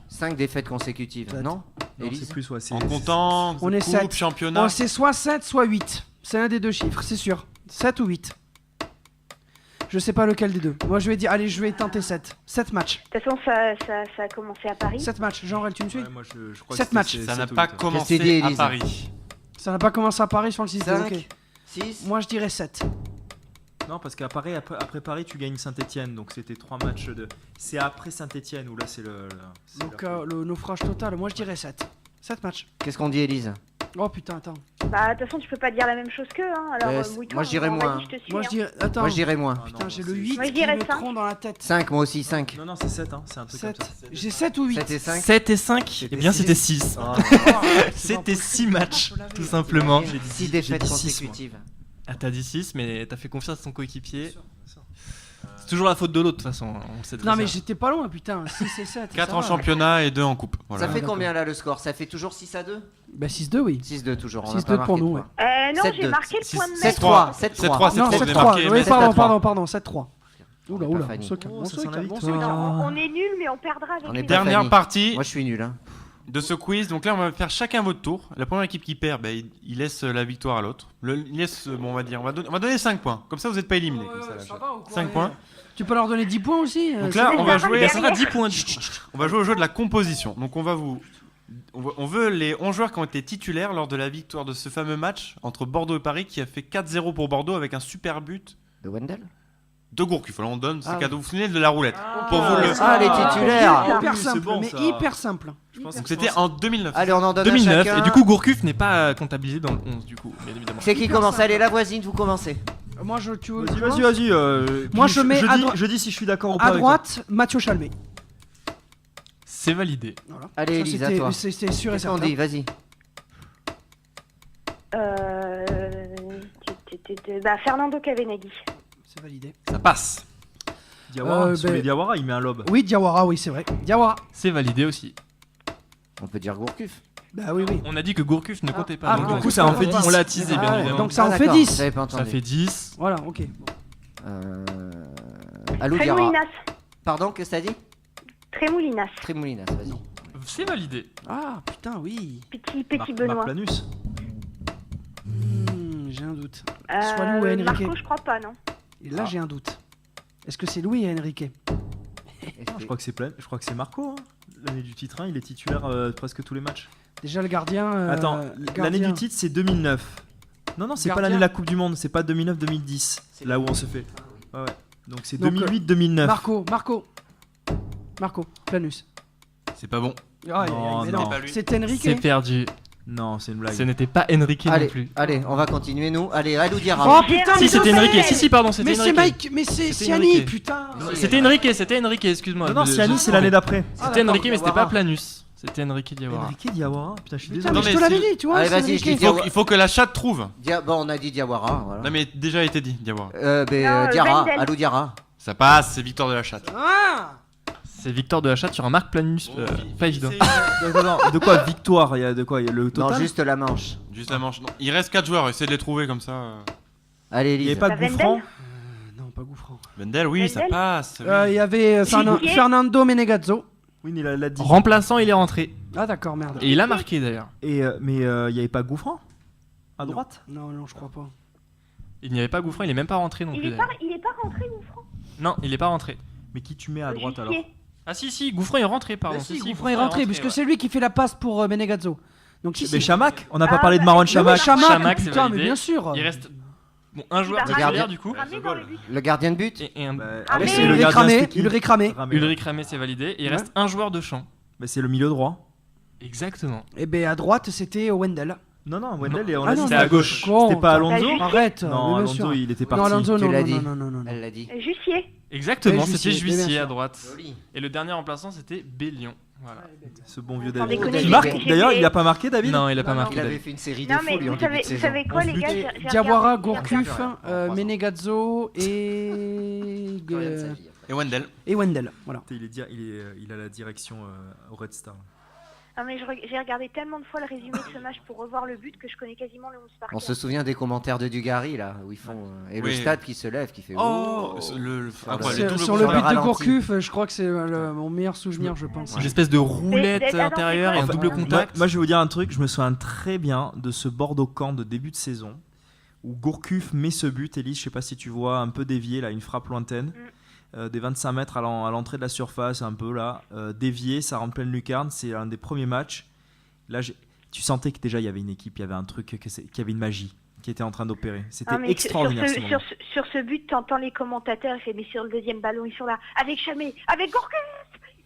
5 défaites consécutives, Sept. non? Non, Élise c'est plus, ouais. En comptant On est coupe, 7. championnat. Bon, c'est soit 7, soit 8. C'est un des deux chiffres, c'est sûr. 7 ou 8. Je sais pas lequel des deux. Moi, je vais dire, allez, je vais tenter 7. 7 matchs. De toute façon, ça a commencé à Paris. 7 matchs. Jean-Rel, tu me suis? Ouais, moi, je crois Sept que matchs. c'était Ça n'a 7 ou pas 8. commencé Qu'est-ce que tu dis, à Élise Paris. Ça n'a pas commencé à Paris sur le 6. 5, Ok. 6. Moi, je dirais 7. Non, parce qu'après après Paris, tu gagnes Saint-Etienne. Donc c'était 3 matchs de. C'est après Saint-Etienne où là, c'est le. c'est Donc, la- le naufrage total, moi, je dirais 7. 7 matchs. Qu'est-ce qu'on dit, Élise? Oh putain, attends. Bah, de toute façon, tu peux pas dire la même chose qu'eux. Hein. Alors, mouille-toi, moi, je dirais on va moins. dire, je te suis, Moi, je hein. dirais. Attends. Moi, je dirais moins. Ah, non, Putain, j'ai c'est- le 8 Moi, je qui dirais me 5. trompe dans la tête. 5, moi aussi, 5. Non, c'est 7, hein. C'est un truc 7. comme ça. J'ai 7 ou 8. 7 et 5. 7 et 5. C'était Eh bien, c'était six. 6. Oh, C'était 6 matchs, tout simplement. 6 défaites j'ai dit six, consécutives. Ah, t'as dit 6, mais t'as fait confiance à ton coéquipier. C'est toujours la faute de l'autre, de toute façon. On le sait Non, mais déjà. j'étais pas loin, putain. 6 et 7. 4 en championnat et 2 en coupe. Voilà. Ça fait d'accord. combien là le score? Ça fait toujours 6 à 2? Bah, 6-2, oui. 6-2 toujours. on a 6-2 pas pour marqué nous, de ouais. points. Non, 7-2. j'ai marqué le point de Metz. 7-3. 7-3, Non, c'est 7-3. marqué, Oui, mais pardon, 7-3. pardon, 7-3. Oula, On est pas oula, Fanny. on se calme. Oh, On ça se sent la calme, on se victoire. calme. On est nuls, mais on perdra avec On les est pas autres. Dernière Fanny. partie. Moi je suis nul. Hein. de ce quiz. Donc là, on va faire chacun votre tour. La première équipe qui perd, il laisse la victoire à l'autre. Il laisse, on va dire, on va donner 5 points. Comme ça, vous n'êtes pas éliminés. 5 points. Tu peux leur donner 10 points aussi. Donc là, on va jouer. Ça sera 10 points. On va jouer au jeu de la composition. Donc on veut les 11 joueurs qui ont été titulaires lors de la victoire de ce fameux match entre Bordeaux et Paris qui a fait 4-0 pour Bordeaux avec un super but De Wendel de Gourcuff. Alors on donne ce cadeau. Vous vous souvenez de la roulette pour vous les titulaires. Hyper c'est simple, bon, mais ça. hyper simple. Donc c'était en 2009. Allez, on en donne 2009. à chacun. Et du coup, Gourcuff n'est pas comptabilisé dans le 11, du coup, bien évidemment. C'est qui commence? Allez, la voisine, vous commencez. Moi, tu veux. Vas-y. Moi, je mets je dis si je suis d'accord ou pas. à avec droite, Mathieu Chalmé. C'est validé. Voilà. Allez, Ça, Elise, à toi. C'était sûr et Qu'est-ce qu'on certain. dit? Vas-y. Fernando Cavenaghi. C'est validé. Ça passe. Diawara, sur les Diawara, il met un lob. Oui, Diawara, oui, c'est vrai. Diawara. C'est validé aussi. On peut dire Gourcuff. Bah oui. On a dit que Gourcuff ne comptait pas. Ah, donc, bon, du coup, ça en fait 10. On l'a teasé, bien évidemment. Donc ça en fait d'accord, 10. j'avais pas entendu. Ça fait 10. Voilà, ok. Alou Diarra. Trémoulinas. Pardon, qu'est-ce que t'as dit? Trémoulinas. Trémoulinas, vas-y. C'est validé. Ah, putain, oui. Petit Benoît. Marc Planus. J'ai un doute. Soit Lou et Enrique. Marco, je crois pas, non. Et là, j'ai un doute. Est-ce que c'est Louis et Enrique? Je crois que c'est Marco. Hein. L'année du titre 1, il est titulaire presque tous les matchs. Déjà, le gardien. Attends, l'année du titre, c'est 2009. Non, c'est pas Gardien. l'année de la Coupe du Monde, c'est pas 2009-2010. C'est là où on se fait. Ouais. Donc c'est Donc, 2008-2009. Marco, Planus. C'est pas bon. Ah, Non, mais non. pas lui. C'est Enrique. C'est perdu. Non, c'est une blague. Ce n'était pas Enrique non plus. Allez, on va continuer, nous. Allez, Alou Diarra. Oh putain, Si, mais c'était non, Enrique. Si, pardon, c'était Mais c'est Enrique. Mike, mais c'est C'était Siani, Enrique. putain. C'était Enrique, excuse-moi. Non, Siani, c'est l'année d'après. C'était Enrique, mais c'était Diawara. pas Planus. C'était Enrique Diawara. Enrique Diawara. Putain, je suis Putain, désolé. mais Non, je te mais l'avais si- dit, tu vois. Allez, c'est vas-y, Enrique. je dis Il faut que la chatte trouve. Bon, on a dit Diawara, voilà. Non mais déjà été dit, Diawara. Diarra, Wendel. Alou Diarra. Ça passe, c'est victoire de la chatte. Ah. C'est Victor de la Chatte sur un Marc Planus. Pas évident. De quoi victoire? Il y a de quoi? Il y a le Non, total. juste la manche. Juste la manche. Non. Il reste 4 joueurs, essayez de les trouver comme ça. Allez, Il n'y Elise. avait pas de Wendel Gouffran. Non, pas Gouffran. Wendel, oui, ça Wendel. passe. Il y avait Chiquier. Fernando Menegazzo. Oui, mais il l'a dit. Remplaçant, il est rentré. Ah d'accord, merde. Et il a marqué d'ailleurs. Mais il n'y avait pas Gouffran à droite? Non, je crois pas. Il n'y avait pas Gouffran, il est même pas rentré non Il plus. est pas d'ailleurs. rentré, Gouffran. Non, il est pas rentré. Mais qui tu mets à droite alors? Ah si, Gouffran est rentré, pardon. Bah si, Gouffran est rentré, puisque ouais. c'est lui qui fait la passe pour Menegazzo. Donc si, Mais si. Chamac? On n'a pas Ah, parlé de bah, Marwan oui, Chamac. Chamac, c'est putain, mais validé. bien sûr. Il reste un joueur Il va titulaire ramener- du coup. Ramé dans le but. Le gardien de but. Et un... Bah, Ah, allez, mais- c'est le gardien, c'était qui? Ulrich Ramé. Ulrich Ramé, c'est validé. Et il Ouais. reste un joueur de champ. Bah, c'est le milieu droit. Exactement. Et ben à droite, c'était Wendel. Non, Wendel, Non. on Ah l'a non, dit, c'est à gauche. C'était pas Alonso? Bah, Arrête. Non, mais bien sûr. Alonso, il était Non, parti. Alonso, Tu non, l'as non, dit. non, non, non. Elle l'a dit. Jussier. Exactement, Et c'était Jussier, bien Jussier sûr. à droite. Et le dernier remplaçant, c'était Bélion. Voilà. Ce bon vieux Sans David. déconner, Il j'ai marque. fait- D'ailleurs, j'ai il a pas marqué, David? Non, il a pas Non, marqué. Il avait David. fait une série de Non, fous, mais lui, en vous début savez, de vous saison. savez quoi, les gars? j'ai Diawara, regardé- Gourcuff, regardé. Menegazzo Et Wendel. et Wendel. Voilà. Il a la direction au Red Star. Non, mais j'ai regardé tellement de fois le résumé de ce match pour revoir le but que je connais quasiment le 11 par On cœur. se souvient des commentaires de Dugarry, là, où ils font. Et le Oui. stade qui se lève, qui fait. Oh, oh. après, Sur- les doubles Sur le coups but francs. de ralenti. Gourcuff, je crois que c'est mon meilleur souvenir, je pense. Une espèce de roulette attends, intérieure et un c'est quoi double Moi- contact. Moi, je vais vous dire un truc. Je me souviens très bien de ce Bordeaux-Caen de début de saison où Gourcuff met ce but. Elise, je sais pas si tu vois, un peu dévié, là, une frappe lointaine. Des 25 mètres à l'entrée de la surface, un peu là, dévié, ça rentre pleine lucarne. C'est un des premiers matchs. Là, tu sentais que déjà il y avait une équipe, il y avait un truc, qu'il y avait une magie qui était en train d'opérer. C'était Ah, mais extraordinaire. ce moment. sur ce but, t'entends les commentateurs, il fait, mais sur le deuxième ballon, ils sont là, avec Chalmé, avec Gourcuff.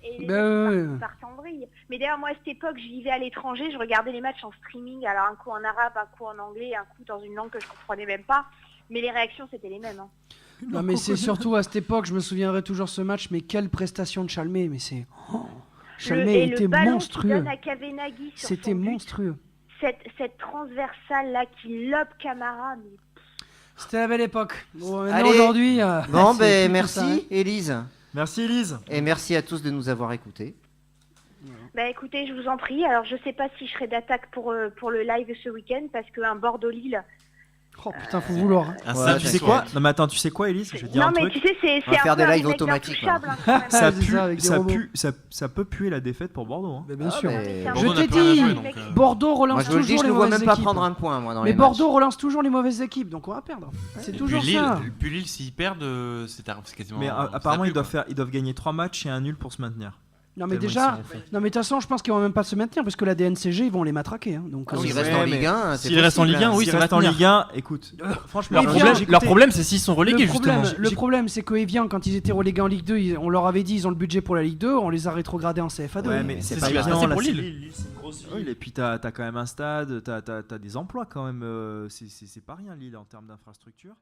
Et les Ben, mecs partent en vrille. Mais d'ailleurs, moi, à cette époque, je vivais à l'étranger, je regardais les matchs en streaming, alors un coup en arabe, un coup en anglais, un coup dans une langue que je comprenais même pas. Mais les réactions, c'était les mêmes. Hein. Non, mais c'est surtout à cette époque, je me souviendrai toujours ce match, mais quelle prestation de Chalmé, mais c'est. Chalmé Et était le ballon monstrueux. qu'il donne à Cavenaghi sur C'était son but, monstrueux. cette transversale là qui lobe Camara. Mais... C'était la belle époque. Bon, maintenant, Allez. aujourd'hui. Bon, c'est ben plus tout ça, hein. merci, Élise. Merci Elise. Et merci à tous de nous avoir écoutés. Bah écoutez, je vous en prie. Alors je sais pas si je serai d'attaque pour le live ce week-end parce qu'un Bordeaux-Lille, Oh putain, faut vouloir. Tu sais quoi? Non mais attends, tu sais quoi, Élise? Je vais te dire un truc. Non mais tu sais, c'est On va faire des lives mec automatiques. intouchable, hein, Ça quand même. ça peut puer la défaite pour Bordeaux. Hein. Mais bien sûr. mais- Je t'ai dit, Bordeaux relance Moi je vous le toujours dis, je les ne vois mauvaises même pas équipes. prendre un point moi dans Mais les Bordeaux matchs. relance toujours les mauvaises équipes, donc on va perdre. C'est toujours ça. Puis Lille, s'ils perdent, c'est quasiment. Mais apparemment, ils doivent gagner 3 matchs et un nul pour se maintenir. Non mais Tellement déjà, ils sont faits. non mais de toute façon, je pense qu'ils vont même pas se maintenir parce que la DNCG ils vont les matraquer. Hein. Donc S'ils ouais, restent en mais Ligue 1, c'est s'ils restent en possible, Ligue 1, hein. oui, S'ils ça va restent en tenir. Ligue 1, écoute, franchement, Leur problème, c'est s'ils sont relégués, justement. Le problème, c'est que Evian, quand ils étaient relégués en Ligue 2, on leur avait dit ils ont le budget pour la Ligue 2, on les a rétrogradés en CFA2. Ouais, mais c'est C'est pas ce qui va se évident, passer là, pour c'est Lille. c'est une grosse ville. Et puis t'as quand même un stade, t'as des emplois quand même. C'est pas rien Lille en termes d'infrastructure.